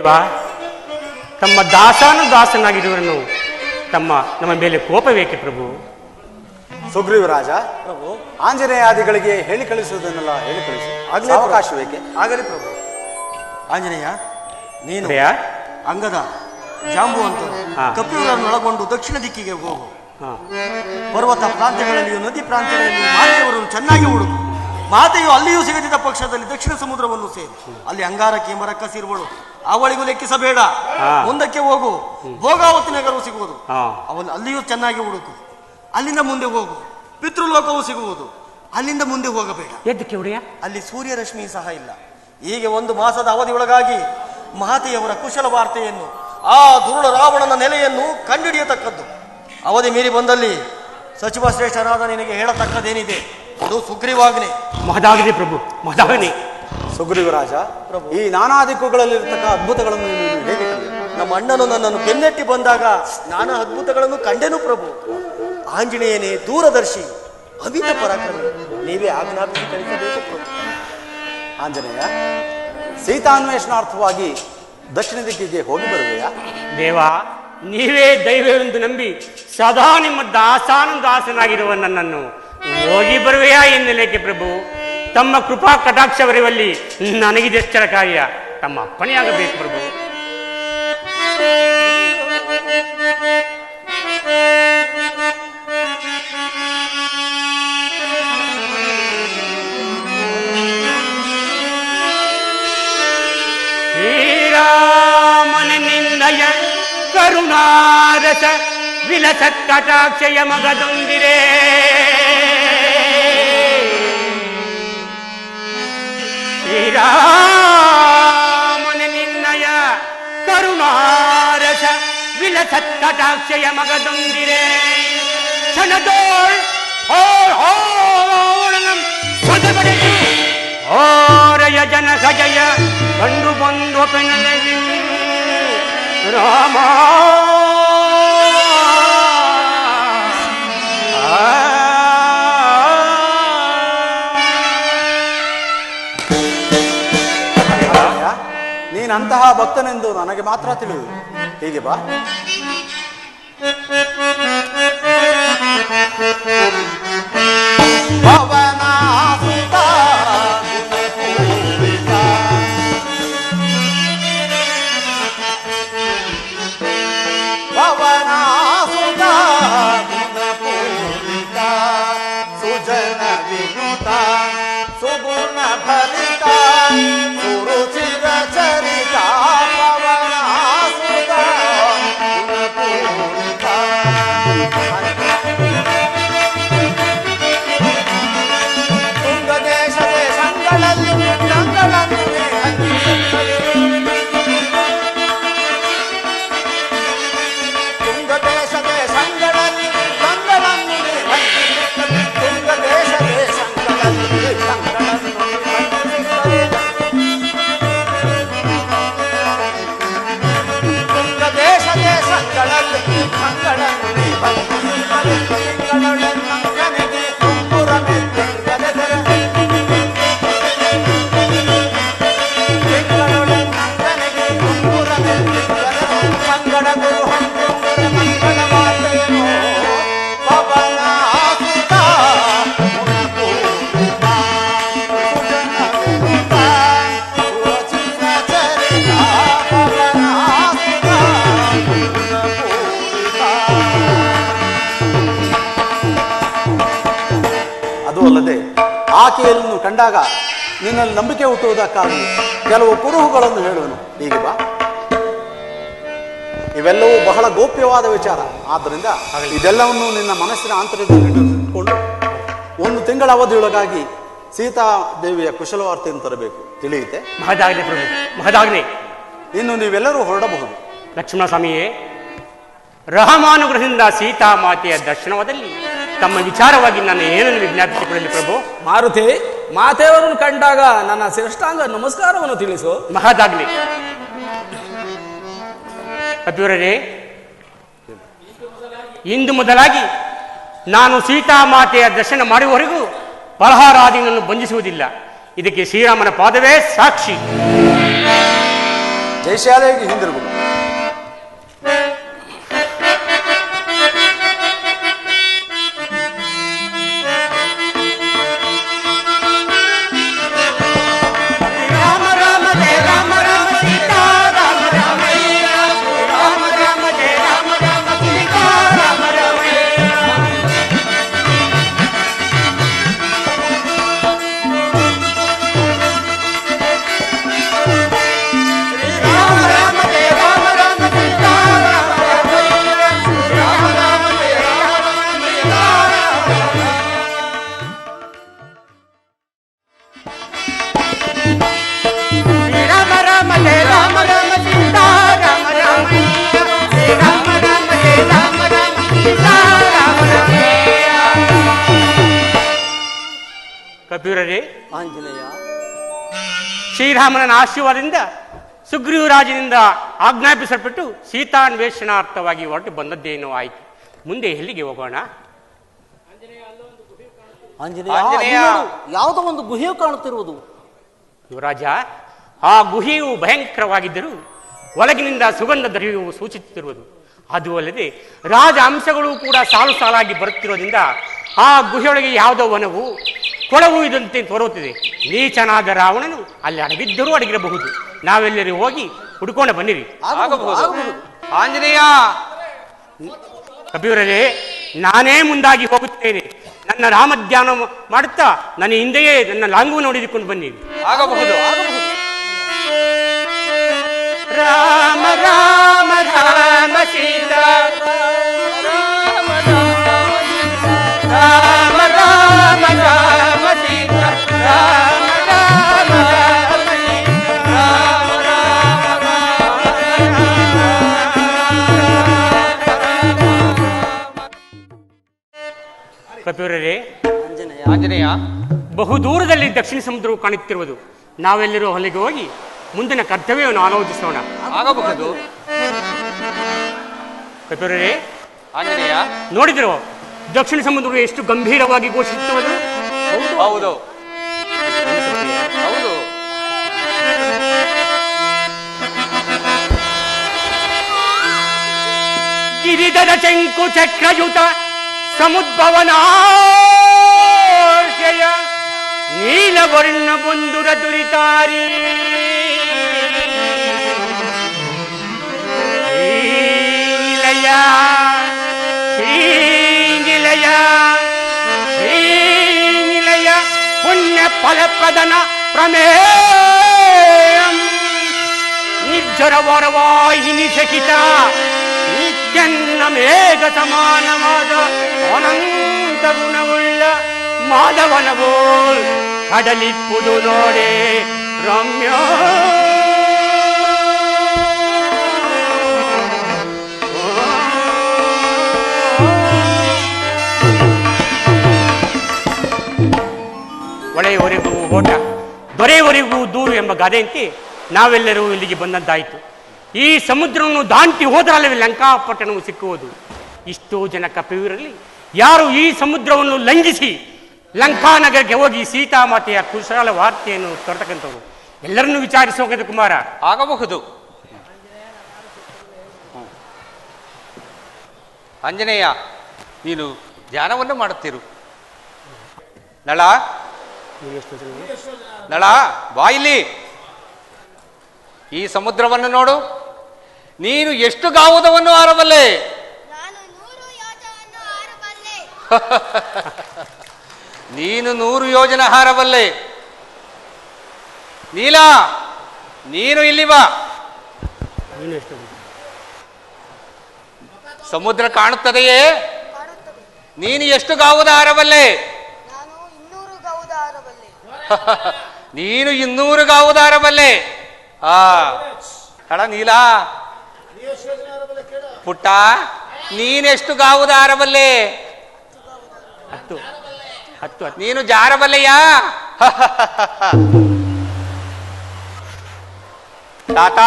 S1: ದೇವ, ತಮ್ಮ ದಾಸನಾಗಿರುವನು ನಮ್ಮ ಮೇಲೆ ಕೋಪವೇಕೆ ಪ್ರಭು?
S2: ಸುಗ್ರೀವರಾಜ, ಆಂಜನೇಯಾದಿಗಳಿಗೆ ಹೇಳಿ ಕಳಿಸುವುದನ್ನೆಲ್ಲ ಹೇಳಿ ಕಳಿಸು. ಅವಕಾಶ ಬೇಕೆ?
S3: ಆಗಲಿ ಪ್ರಭು. ಆಂಜನೇಯ, ನೀನು
S1: ಪ್ರಿಯ?
S3: ಅಂಗದ, ಜಾಂಬುವಂತ
S1: ಹಾ.
S3: ಕಪಿಯವರನ್ನು ಒಳಗೊಂಡು ದಕ್ಷಿಣ ದಿಕ್ಕಿಗೆ ಹೋಗು.
S1: ಹಾ.
S3: ಪರ್ವತ ಪ್ರಾಂತ್ಯಗಳಲ್ಲಿಯೂ ನದಿ ಪ್ರಾಂತ್ಯಗಳಲ್ಲಿಯೂ ಮಾತೆಯವರನ್ನು ಚೆನ್ನಾಗಿ ಹುಡುಕು. ಮಾತೆಯು ಅಲ್ಲಿಯೂ ಸಿಗದಿದ್ದ ಪಕ್ಷದಲ್ಲಿ ದಕ್ಷಿಣ ಸಮುದ್ರವನ್ನು ಸೇರಿ ಅಲ್ಲಿ ಅಂಗಾರಕ್ಕೆ ಎಂಬ ರಕ್ಕಸಿರುವಳು, ಅವಳಿಗೂ ಲೆಕ್ಕಿಸಬೇಡ.
S1: ಹಾ.
S3: ಮುಂದಕ್ಕೆ ಹೋಗು, ಭೋಗಾವತಿ ನಗರವು ಸಿಗುವುದು.
S1: ಹಾ.
S3: ಅವನು ಅಲ್ಲಿಯೂ ಚೆನ್ನಾಗಿ ಹುಡುಕು. ಅಲ್ಲಿಂದ ಮುಂದೆ ಹೋಗು, ಪಿತೃಲೋಕವು ಸಿಗುವುದು. ಅಲ್ಲಿಂದ ಮುಂದೆ ಹೋಗಬೇಡ.
S1: ಎದ್ದಕ್ಕೆ ಒಡೆಯ?
S3: ಅಲ್ಲಿ ಸೂರ್ಯರಶ್ಮಿ ಸಹ ಇಲ್ಲ. ಹೀಗೆ 1 ಮಾಸದ ಅವಧಿಯೊಳಗಾಗಿ ಮಾತೆಯವರ ಕುಶಲ ವಾರ್ತೆಯನ್ನು, ಆ ದುರುಳ ರಾವಣನ ನೆಲೆಯನ್ನು ಕಂಡುಹಿಡಿಯತಕ್ಕದ್ದು. ಅವಧಿ ಮೀರಿ ಬಂದಲ್ಲಿ ಸಚಿವ ಶ್ರೇಷ್ಠರಾದ ನಿನಗೆ ಹೇಳತಕ್ಕದೇನಿದೆ, ಅದು ಸುಗ್ರೀವಾಜ್ಞೆ.
S1: ಮಹದಾಗಲಿ ಪ್ರಭು, ಮಹದಾಗಲಿ.
S2: ಸುಗ್ರೀವರಾಜ, ಈ ನಾನಾ ದಿಕ್ಕುಗಳಲ್ಲಿರ್ತಕ್ಕ ಅದ್ಭುತಗಳನ್ನು ನೀನು ಹೇಗೆ ಕಂಡೆ?
S3: ನಮ್ಮ ಅಣ್ಣನು ನನ್ನನ್ನು ಬೆನ್ನಟ್ಟಿ ಬಂದಾಗ ನಾನಾ ಅದ್ಭುತಗಳನ್ನು ಕಂಡೆನು ಪ್ರಭು. ಆಂಜನೇಯನೇ ದೂರದರ್ಶಿ, ಅಮಿತ ಪರಾಕ್ರಮಿ, ನೀವೇ ಆಜ್ಞಾಪಿಸಿ ಕಳಿಸಬೇಕು ಪ್ರಭು.
S2: ಆಂಜನೇಯ, ಸೀತಾನ್ವೇಷಣಾರ್ಥವಾಗಿ ದಕ್ಷಿಣ ದಿಕ್ಕಿಗೆ ಹೋಗಿ ಬರುವೆಯಾ?
S1: ದೇವ, ನೀವೇ ದೈವವೆಂದು ನಂಬಿ ಸದಾ ನಿಮ್ಮ ದಾಸನಾಗಿರುವ ನನ್ನನ್ನು ಹೋಗಿ ಬರುವೆಯಾ ಎನ್ನಲೇಕೆ ಪ್ರಭು? ತಮ್ಮ ಕೃಪಾ ಕಟಾಕ್ಷವರಿವಲ್ಲಿ ನನಗಿದೆಷ್ಟರ ಕಾರ್ಯ, ತಮ್ಮ ಅಪ್ಪಣೆಯಾಗಬೇಕು ಪ್ರಭು. ಶ್ರೀರಾಮನ ನಿನ್ನಯ ಕರುಣಾರಸ ವಿಲಸತ್ ಕಟಾಕ್ಷಯ ಮಗದೊಂದಿರೇ, ಶ್ರೀರಾಮನ ನಿನ್ನಯ ಕರುಣಾರಸ ವಿಲಸತ್ ಕಟಾಕ್ಷಯ ಮಗದೊಂದಿರೇ, ಕ್ಷಣದೋಳ್ ಸದಬಡಿಸು ಓರಯ ಜನ ಸಜಯ ಕಂಡು ಬಂದು ಪೆನಲವಿ ರಾಮ.
S2: ನೀನಂತಹ ಭಕ್ತನೆಂದು ನನಗೆ ಮಾತ್ರ ತಿಳಿಯುವುದು. ಹೀಗೆ ಬಾ.
S6: ಸುಜನ ವಿನುತ ಸುಗುಣ ಭರಿತ ಸುರುಚಿರ ಚರಿತ ಪವನಾಸುತ ಗುಣಪೂರಿತ. ತುಂಗ ದೇಶದ ಸಂಗಳಲ್ಲಿ ಗಂಗಳನ್ನು ತುಂಗ ದೇಶದ ಸಂಗಳಲ್ಲಿ ಗಂಗಳನ್ನು ತುಂಗ ದೇಶದ ಸಂಗಳಲ್ಲಿ ಗಂಗಳನ್ನು ತುಂಗ ದೇಶದ ಸಂಗಳಲ್ಲಿ ಗಂಗಳನ್ನು ಬಂಧನಗೆ ತುಂಬುರ ಮೆತ್ತಂಗದೆದರ ತಿಂಗಳೊಳಗೆ ತುಂಬುರ ಮೆತ್ತಂಗದೆದರ ಸಂಗಡ ಗುರು ಹಂಗುರ ಮಂಗಳ ಮಾತೆಯೋ ಪವನ ಆಸುತ ಗುಣಪೂರಿತ ಸುಜನ ವಿನುತ ಸುರಚಿರ ಚರಿತ ಪವನ ಆಸುತ ಗುಣಪೂರಿತ.
S2: ಅದು ಅಲ್ಲದೆ ಆಕೆಯನ್ನು ಕಂಡಾಗ ನಿನ್ನಲ್ಲಿ ನಂಬಿಕೆ ಹುಟ್ಟುವುದಕ್ಕಾಗಿ ಕೆಲವು ಕುರುಹುಗಳನ್ನು ಹೇಳುವನು. ಹೀಗೆ ಬಾ. ಇವೆಲ್ಲವೂ ಬಹಳ ಗೋಪ್ಯವಾದ ವಿಚಾರ. ಆದ್ದರಿಂದ ಇದೆಲ್ಲವನ್ನು ನಿನ್ನ ಮನಸ್ಸಿನ ಆಂತರ್ಯದಲ್ಲಿ ಇಟ್ಟುಕೊಂಡು 1 ತಿಂಗಳ ಅವಧಿಯೊಳಗಾಗಿ ಸೀತಾದೇವಿಯ ಕುಶಲವಾರ್ತೆಯನ್ನು ತರಬೇಕು. ತಿಳಿಯುತ್ತೆ?
S1: ಮಹದಾಗ್ನಿ ಪ್ರಭು, ಮಹದಾಗ್ನಿ.
S2: ಇನ್ನು ನೀವೆಲ್ಲರೂ ಹೊರಡಬಹುದು.
S1: ಲಕ್ಷ್ಮಣ ಸ್ವಾಮಿಯೇ, ರಹಮಾನುಗ್ರಹದಿಂದ ಸೀತಾ ಮಾತೆಯ ದರ್ಶನವಾದಲ್ಲಿ ತಮ್ಮ ವಿಚಾರವಾಗಿ ನಾನು ಏನನ್ನು ವಿಜ್ಞಾಪಿಸಿಕೊಳ್ಳಲಿ ಪ್ರಭು?
S5: ಮಾರುತಿ, ಮಾತೆಯವರನ್ನು ಕಂಡಾಗ ನನ್ನ ಶ್ರೇಷ್ಠಾಂಗ ನಮಸ್ಕಾರವನ್ನು ತಿಳಿಸು.
S1: ಮಹದಾಗ್ನಿ. ಕಪಿವರರೇ, ಇಂದು ಮೊದಲಾಗಿ ನಾನು ಸೀತಾಮಾತೆಯ ದರ್ಶನ ಮಾಡುವವರೆಗೂ ಫಲಹಾರಾದಿಗಳನ್ನು ಬಂಧಿಸುವುದಿಲ್ಲ. ಇದಕ್ಕೆ ಶ್ರೀರಾಮನ ಪಾದವೇ ಸಾಕ್ಷಿ.
S2: ಜಯಶಾಲೆಗೆ ಹಿಂದಿರುಗು.
S1: ಕಪಿವರರೇ,
S3: ಆಂಜನೇಯ,
S1: ಶ್ರೀರಾಮನ ಆಶೀರ್ವಾದದಿಂದ ಸುಗ್ರೀವರಾಜನಿಂದ ಆಜ್ಞಾಪಿಸಲ್ಪಟ್ಟು ಸೀತಾನ್ವೇಷಣಾರ್ಥವಾಗಿ ಹೊರಟು ಬಂದದ್ದೇನೋ ಆಯಿತು. ಮುಂದೆ ಎಲ್ಲಿಗೆ ಹೋಗೋಣ?
S3: ಆಂಜನೇಯ, ಯಾವುದೋ ಒಂದು ಗುಹೆಯು ಕಾಣುತ್ತಿರುವುದು.
S1: ಯುವರಾಜ, ಆ ಗುಹೆಯು ಭಯಂಕರವಾಗಿದ್ದರೂ ಒಳಗಿನಿಂದ ಸುಗಂಧ ದ್ರವ್ಯವು ಸೂಚಿಸುತ್ತಿರುವುದು. ಅದು ಅಲ್ಲದೆ ರಾಜ ಅಂಶಗಳು ಕೂಡ ಸಾಲು ಸಾಲಾಗಿ ಬರುತ್ತಿರೋದ್ರಿಂದ ಆ ಗುಹೆಯೊಳಗೆ ಯಾವುದೋ ವನವು ಕೊಳವು ಇದಂತೆ ತೋರುತ್ತಿದೆ. ನೀಚನಾದ ರಾವಣನು ಅಲ್ಲಿ ಅಡಗಿದ್ದರೂ ಅಡಗಿರಬಹುದು. ನಾವೆಲ್ಲರೂ ಹೋಗಿ ಹುಡುಕೋಣ ಬನ್ನಿರಿ.
S6: ಆಂಜನೇಯ,
S1: ಕಪಿವರರೇ, ನಾನೇ ಮುಂದಾಗಿ ಹೋಗುತ್ತೇನೆ. ನನ್ನ ರಾಮಧ್ಯಾನ ಮಾಡುತ್ತಾ ನನ್ನ ಹಿಂದೆಯೇ ನನ್ನ ಲಾಂಗುವನ್ನು ನೋಡಿಕೊಂಡು ಬನ್ನಿ.
S6: ಆಗಬಹುದು.
S1: ರಾಮ ರಾಮ ರಾಮ ಸೀತಾ, ರಾಮ ರಾಮ ರಾಮ ಸೀತಾ, ರಾಮ ರಾಮ ರಾಮ ಸೀತಾ, ರಾಮ ಕಪಿವರರೇ,
S6: ಆಂಜನೇಯ,
S1: ಬಹುದೂರದಲ್ಲಿ ದಕ್ಷಿಣ ಸಮುದ್ರವು ಕಾಣುತ್ತಿರುವುದು. ನಾವೆಲ್ಲರೂ ಅಲ್ಲಿಗೆ ಹೋಗಿ ಮುಂದಿನ ಕರ್ತವ್ಯವನ್ನು ಆಲೋಚಿಸೋಣ.
S6: ಆಗಬಹುದು.
S1: ಕಪಿವರರೇ,
S6: ಆಂಜನೇಯ,
S1: ನೋಡಿದ್ರು ದಕ್ಷಿಣ ಸಮುದ್ರವು ಎಷ್ಟು ಗಂಭೀರವಾಗಿ ಘೋಷಿಸುವುದು.
S6: ಹೌದು ಹೌದು.
S1: ಗಿರಿಧರ ಶಂಕು ಚಕ್ರಯುತ ಸಮುದ್ಭವನಾಶಯ ನೀಲವರ್ಣ ಬಂಧುರ ದುರಿತಾರಿ ಶ್ರೀನಿಲಯ ಶ್ರೀನಿಲಯ ಶ್ರೀನಿಲಯ ಪುಣ್ಯ ಫಲಪ್ರದನ ಪ್ರಮೇಯಂ ನಿರ್ಜರ ವರವಾಹಿನಿ ಸಹಿತ ನಿತ್ಯನ್ನ ಮೇಘ ಸಮಾನವಾದ ಅನಂತ ಗುಣವುಳ್ಳ ಮಾಧವನಬೋಲ್ ಕಡಲಿಪ್ಪುದು ನೋಡೆ ರಮ್ಯ. ಒಳೆಯವರೆಗೂ ಓಟ, ದೊರೆಯವರೆಗೂ ದೂರು ಎಂಬ ಗಾದೆಯಂತೆ ನಾವೆಲ್ಲರೂ ಇಲ್ಲಿಗೆ ಬಂದಂತಾಯಿತು. ಈ ಸಮುದ್ರವನ್ನು ದಾಟಿ ಹೋದರಲ್ಲವೇ ಲಂಕಾಪಟ್ಟಣವು ಸಿಕ್ಕುವುದು. ಇಷ್ಟೋ ಜನ ಕಪಿವರಲ್ಲಿ ಯಾರು ಈ ಸಮುದ್ರವನ್ನು ಲಂಘಿಸಿ ಲಂಕಾನಗರಕ್ಕೆ ಹೋಗಿ ಸೀತಾಮಾತೆಯ ಕುಶಲ ವಾರ್ತೆಯನ್ನು ತರತಕ್ಕಂಥವ್ರು ಎಲ್ಲರನ್ನೂ ವಿಚಾರಿಸಿ ಹೋಗದು ಕುಮಾರ.
S6: ಆಗಬಹುದು. ಆಂಜನೇಯ, ನೀನು ಧ್ಯಾನವನ್ನು ಮಾಡುತ್ತಿರು. ನಳ ನಳ, ಬಾ ಇಲ್ಲಿ. ಈ ಸಮುದ್ರವನ್ನು ನೋಡು. ನೀನು ಎಷ್ಟು ಗಾವುದವನ್ನು ಆರಬಲ್ಲೆ? ನೀನು 100 ಯೋಜನ ಹಾರಬಲ್ಲೆ. ನೀಲ, ನೀನು ಇಲ್ಲಿ ಬಾ. ಸಮುದ್ರ ಕಾಣುತ್ತದೆಯೇ? ನೀನು ಎಷ್ಟು ಗಾವುದ ಹಾರಬಲ್ಲೆ? ನೀನು 200 ಗಾವುದ ಹಾರಬಲ್ಲೆ. ಅಡ ನೀಲ, ಪುಟ್ಟ, ನೀನೆಷ್ಟು ಗಾವುದ ಹಾರಬಲ್ಲೆ?
S1: 10.
S6: ನೀನು ಜಾರಬಲ್ಲೆಯಾ? ತಾತ,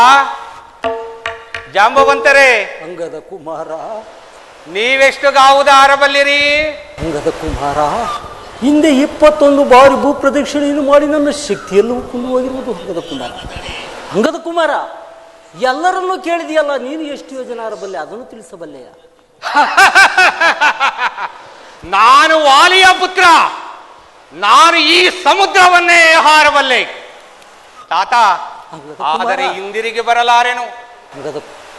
S6: ಜಾಂಬವಂತರೇ,
S3: ಅಂಗದ ಕುಮಾರ,
S6: ನೀವೆಷ್ಟು ಗಾವುದ ಹಾರಬಲ್ಲಿರಿ?
S3: ಅಂಗದ ಕುಮಾರ, ಹಿಂದೆ 21 ಬಾರಿ ಭೂ ಪ್ರದಕ್ಷಿಣೆಯನ್ನು ಮಾಡಿ ನನ್ನ ಶಕ್ತಿಯೆಲ್ಲವೂ ಕೊಂಡು ಹೋಗಿರುವುದು ಅಂಗದ ಕುಮಾರ. ಅಂಗದ ಕುಮಾರ,
S7: ಎಲ್ಲರನ್ನೂ ಕೇಳಿದೆಯಲ್ಲ, ನೀನು ಎಷ್ಟು ಯೋಜನಾರ ಬಲ್ಲೆ ಅದನ್ನು ತಿಳಿಸಬಲ್ಲೆಯ?
S6: ನಾನು ವಾಲಿಯ ಪುತ್ರ, ನಾನು ಈ ಸಮುದ್ರವನ್ನೇ ಹಾರಬಲ್ಲೆ ತಾತ. ಆದರೆ ಹಿಂದಿರುಗಿ ಬರಲಾರೆನು.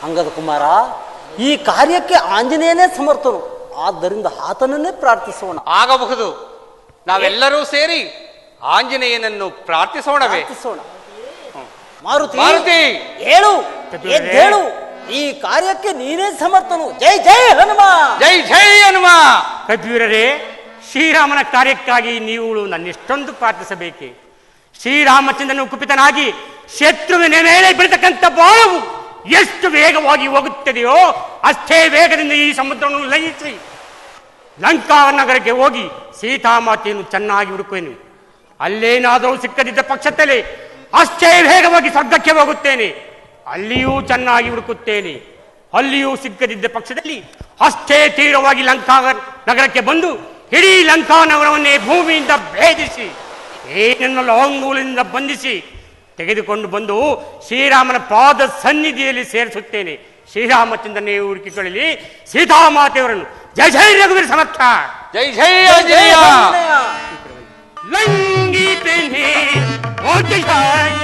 S7: ಅಂಗದ ಕುಮಾರ, ಈ ಕಾರ್ಯಕ್ಕೆ ಆಂಜನೇಯನೇ ಸಮರ್ಥನು. ಆದ್ದರಿಂದ ಆತನನ್ನೇ ಪ್ರಾರ್ಥಿಸೋಣ.
S6: ಆಗಬಹುದು. ನಾವೆಲ್ಲರೂ ಸೇರಿ ಆಂಜನೇಯನನ್ನು ಪ್ರಾರ್ಥಿಸೋಣವೇ?
S7: ಮಾರುತಿ,
S6: ಮಾರುತಿ,
S7: ಹೇಳು, ಎದ್ದೇಳು. ಈ ಕಾರ್ಯಕ್ಕೆ ನೀನೇ ಸಮರ್ಥನು. ಜೈ ಜೈ ಹನುಮ,
S6: ಜೈ ಜೈ ಹನುಮ.
S1: ಕಪಿವೀರರೇ, ಶ್ರೀರಾಮನ ಕಾರ್ಯಕ್ಕಾಗಿ ನೀವು ನನ್ನೆಷ್ಟೊಂದು ಪ್ರಾರ್ಥಿಸಬೇಕೆ? ಶ್ರೀರಾಮಚಂದ್ರನು ಕುಪಿತನಾಗಿ ಶತ್ರುವಿನ ಮೇಲೆ ಬೀಳತಕ್ಕಂಥ ಬಾಣವು ಎಷ್ಟು ವೇಗವಾಗಿ ಹೋಗುತ್ತದೆಯೋ ಅಷ್ಟೇ ವೇಗದಿಂದ ಈ ಸಮುದ್ರವನ್ನು ಲಂಘಿಸಿ ಲಂಕಾ ನಗರಕ್ಕೆ ಹೋಗಿ ಸೀತಾಮಾತೆಯನ್ನು ಚೆನ್ನಾಗಿ ಹುಡುಕುವೆನು. ಅಲ್ಲೇನಾದರೂ ಸಿಕ್ಕದಿದ್ದ ಪಕ್ಷದಲ್ಲಿ ಅಷ್ಟೇ ವೇಗವಾಗಿ ಸ್ವರ್ಗಕ್ಕೆ ಹೋಗುತ್ತೇನೆ. ಅಲ್ಲಿಯೂ ಚೆನ್ನಾಗಿ ಹುಡುಕುತ್ತೇನೆ. ಅಲ್ಲಿಯೂ ಸಿಕ್ಕದಿದ್ದ ಪಕ್ಷದಲ್ಲಿ ಅಷ್ಟೇ ತೀವ್ರವಾಗಿ ಲಂಕಾ ನಗರಕ್ಕೆ ಬಂದು ಇಡೀ ಲಂಕಾ ನಗರವನ್ನೇ ಭೂಮಿಯಿಂದ ಭೇದಿಸಿ ಏನನ್ನು ಲಾಂಗೂಲಿನಿಂದ ಬಂಧಿಸಿ ತೆಗೆದುಕೊಂಡು ಬಂದು ಶ್ರೀರಾಮನ ಪಾದ ಸನ್ನಿಧಿಯಲ್ಲಿ ಸೇರಿಸುತ್ತೇನೆ. ಶ್ರೀರಾಮಚಂದ್ರನೇ ಹುಡುಕಿಕೊಳ್ಳಲಿ ಸೀತಾಮಾತೆಯವರನ್ನು. ಜೈ ಜೈ ರಘುವೀರ ಸಮರ್ಥ.
S6: ಜೈ ಜೈ ಆಂಜನೇಯ.
S1: ಲಂಗಿ ಪೆನ್ನಿ ಓಟಿ ಹಾಯ್,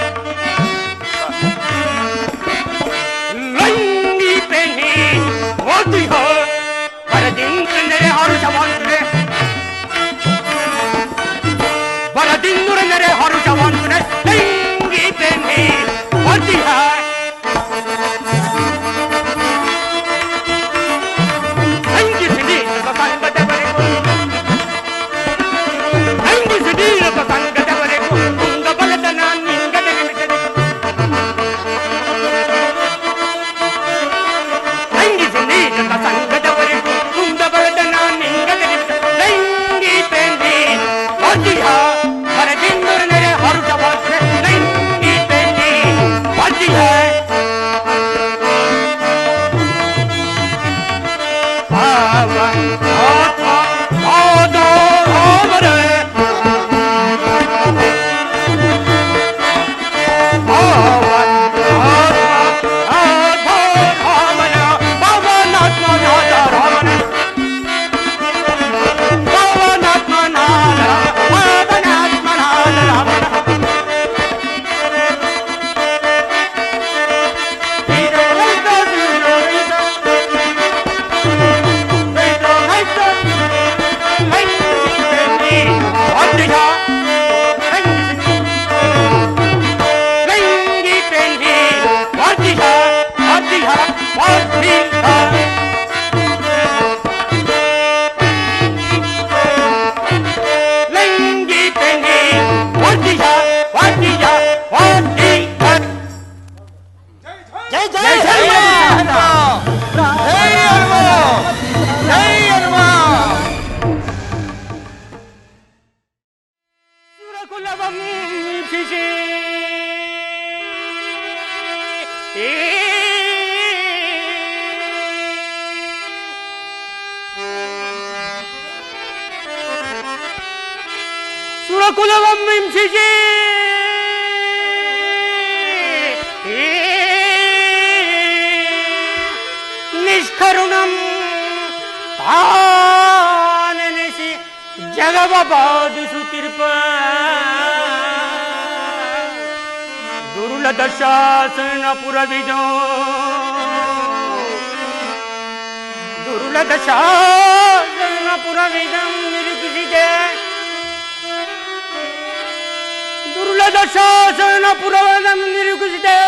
S1: ಲಂಗಿ ಪೆನ್ನಿ ಓಟಿ ಹಾಯ್, ಬರದಿಂದರೆ ಹರುಷವಂತರೆ, ಬರದಿಂದುರೆಂದರೆ ಹರುಷವಂತರೆ. ಲಂಗಿ ಪೆನ್ನಿ ಓಟಿ ಹಾಯ್, ಸುರಕುಲವಂ ಹಿಂಸಿಸಿ ನಿಷ್ಕರುಣಂ ತಾನೆನೆಸಿ ಜಗವ ಬಾಧಿಸುತ್ತಿರ್ಪ ದುರುಳದ ಶಾಸನ ಪುರವಿದೋ, ದುರುಳದ ಶಾಸನ ಪುರವಿದಂ ನಿರೂಪಿಸಿದೆ, ದುರುಳದ ಶಾಸನ ಪುರವದಂ ನಿರೂಪಿಸಿದೆ.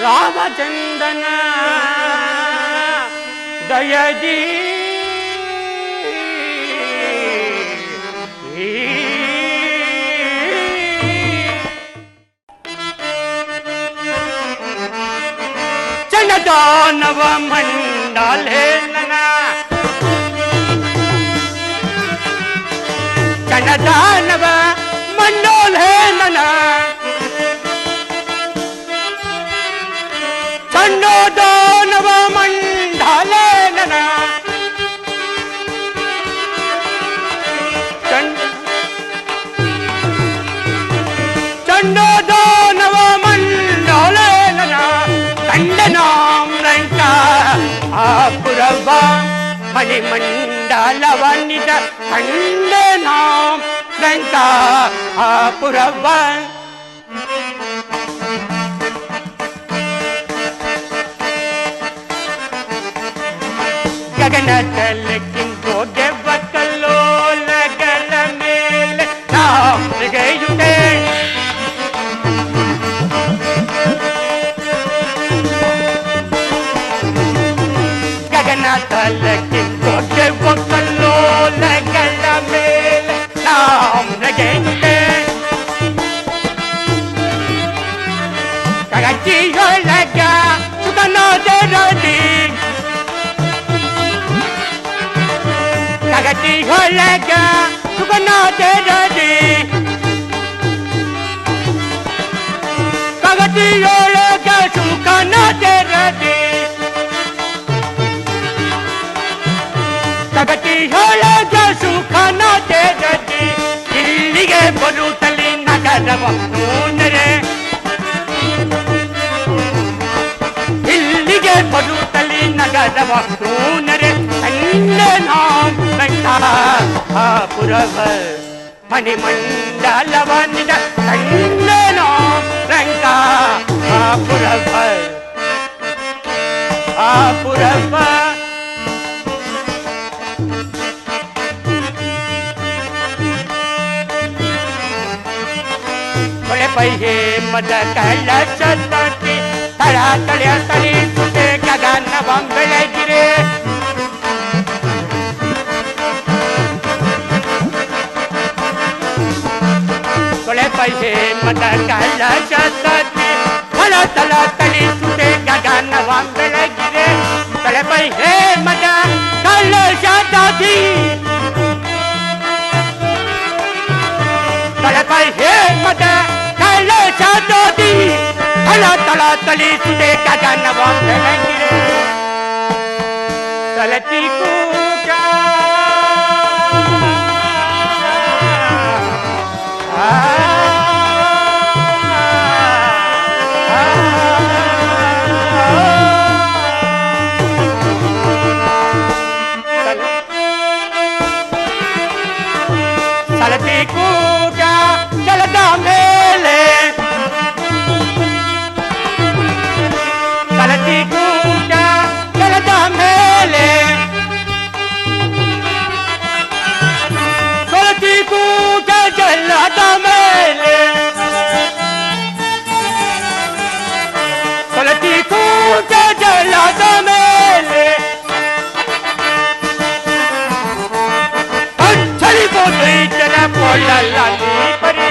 S1: ರಾಮಚಂದ್ರನ ದಯದಿ ಚಂಡದಾನವ ಮಂಡಲೇನ, ಚಂಡದಾನವ ಮಂಡಲೇನ, ಚಂಡದಾನವ ಮಂಡಲೇನ, ಚಂಡದಾನವ ಕಂಡನಾಂ ಲಂಕ ಪುರವ ಮಣಿಮಂಡಲವನ್ನಿದ ಕಂಡನಾಂ ಲಂಕ ಪುರವ ಗಗನದಲ್ಲಕ್ಕಿಂತೋ ಗೆವ್ವ ಕಲ್ಲೋಲಗಳ ಮೇಲೆ ನಾಗೆಯುಡೆ ಗಗನದಲ್ಲಕ್ಕಿಂತೋ ಗೆವ್ವ ಕಲ್ಲೋಲಗಳ ಮೇಲೆ ನಾಗೆಯುಡೆ ಕಗಚಿಯೊಳಗ ಸುತನೋದರದಿ ಕಗಚಿಯೊಳಗ ಸುಗನಾದರದಿ ಕಗಚಿಯೊಳಗ ಸುಗನಾದರದಿ ಕಗಚಿಯೊಳಗ ಸುಗನಾದರದಿ ಇಲ್ಲಿಗೆ ಬರುತ್ತಲಿ ನಗರವ ನೋನರೆ ಇಲ್ಲಿಗೆ ಬರುತ್ತಲಿ ನಗರವ ನೋನರೆ ಪುರವ ಮಣಿಮಂಡಲವನ್ನಿದ ಕಂಡನೋ ರಂಗ ಪುರವ ಪುರವ ತೊಳೆ ಪೈಹೆ ಮದ ಕಳಶ ತಟ್ಟಿ ತಳ ತಳೆಯ ತಳಿಸುತ್ತೆ ಗಗನವ ಬೆಳಗಿರೆ ತೊಳೆ ಪೈಹೆ ಮದ ಕಳಶ ತಟ್ಟಿ ತಳ ತಳ ತಳಿಸುತ್ತೆ ಗಗನವ ಬೆಳಗಿರೆ ತೊಳೆ ಪೈಹೆ ಮದ ಕಳಶ ತಟ್ಟಿ ತೊಳೆ ಪೈಹೆ ಮದ ಕಳಶ ತಟ್ಟಿ ತಳ ತಳ ತಳಿಸುತ್ತೆ ಗಗನವ ಬೆಳಗಿರೆ ತಲತಿ ಕೂಟ ಸಲತಿ ಕೂಟ ಜಲದ ಮೇಲೆ ಸಲತಿ ಕೂಟ ಜಲದ ಮೇಲೆ ಸಲತಿ ಕೂಟ ಜಲದ ಮೇಲೆ ಸಲತಿ ಕೂಟ ಜಲದ ಮೇಲೆ ಚಲಿಬೋದೈತನ ಪೊಳ್ಳಲ್ಲ ನೀ ಪರಿ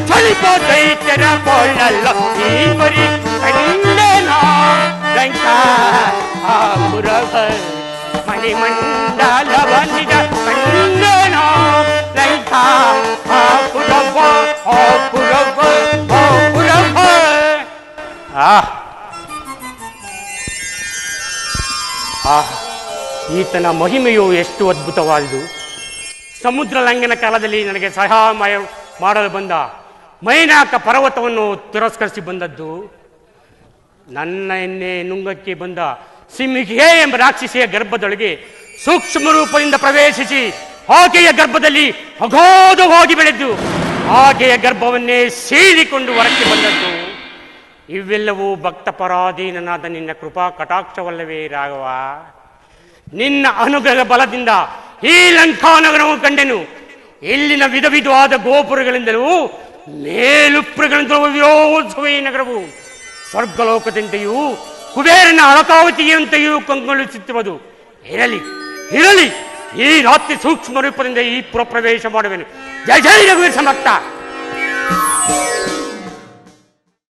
S1: ಚಲಿಬೋದೈತನ ಪೊಳ್ಳಲ್ಲ ನೀ ಪರಿ ಕಂಡನೋ ರಂಗ ಪುರವ ಮಣಿಮಂಡಲವನ್ನಿದ ಕಂಡನೋ ರಂಗ ಪುರವ ಪುರವ ಪುರವ ಈತನ ಮಹಿಮೆಯು ಎಷ್ಟು ಅದ್ಭುತವಾದುದು. ಸಮುದ್ರ ಲಂಘನ ಕಾಲದಲ್ಲಿ ನನಗೆ ಸಹಾಯ ಮಾಡಲು ಬಂದ ಮೈನಾಕ ಪರ್ವತವನ್ನು ತಿರಸ್ಕರಿಸಿ ಬಂದದ್ದು, ನನ್ನ ಎನ್ನೆ ನುಂಗಕ್ಕೆ ಬಂದ ಸಿಂಹಿಗೆ ಎಂಬ ರಾಕ್ಷಸಿಯ ಗರ್ಭದೊಳಗೆ ಸೂಕ್ಷ್ಮ ರೂಪದಿಂದ ಪ್ರವೇಶಿಸಿ ಆಕೆಯ ಗರ್ಭದಲ್ಲಿ ಅಗಾಧವಾಗಿ ಬೆಳೆದು ಆಕೆಯ ಗರ್ಭವನ್ನೇ ಸೀಳಿಕೊಂಡು ಹೊರಕ್ಕೆ ಬಂದದ್ದು. ಇವೆಲ್ಲವೂ ಭಕ್ತ ಪರಾಧೀನನಾದ ನಿನ್ನ ಕೃಪಾ ಕಟಾಕ್ಷವಲ್ಲವೇ ರಾಘವ? ನಿನ್ನ ಅನುಗ್ರಹ ಬಲದಿಂದ ಈ ಲಂಕಾನಗರವು ಕಂಡೆನು. ಇಲ್ಲಿನ ವಿಧ ವಿಧವಾದ ಗೋಪುರಗಳಿಂದಲೂ ಮೇಲುಪ್ಪುರಗಳಿಂದಲೂ ವಿರೋತ್ಸವೇ ನಗರವು ಸ್ವರ್ಗಲೋಕದಂತೆಯೂ ಕುಬೇರನ ಅಳಕಾವತಿಯಂತೆಯೂ ಕಂಗೊಳಿಸುತ್ತಿರುವುದು. ಇರಲಿ ಇರಲಿ, ಈ ರಾತ್ರಿ ಸೂಕ್ಷ್ಮ ರೂಪದಿಂದ ಈ ಪುರ ಪ್ರವೇಶ ಮಾಡುವೆನು. ಜಯ ಜಯ ರಘುವೀರ ಸಮರ್ಥ.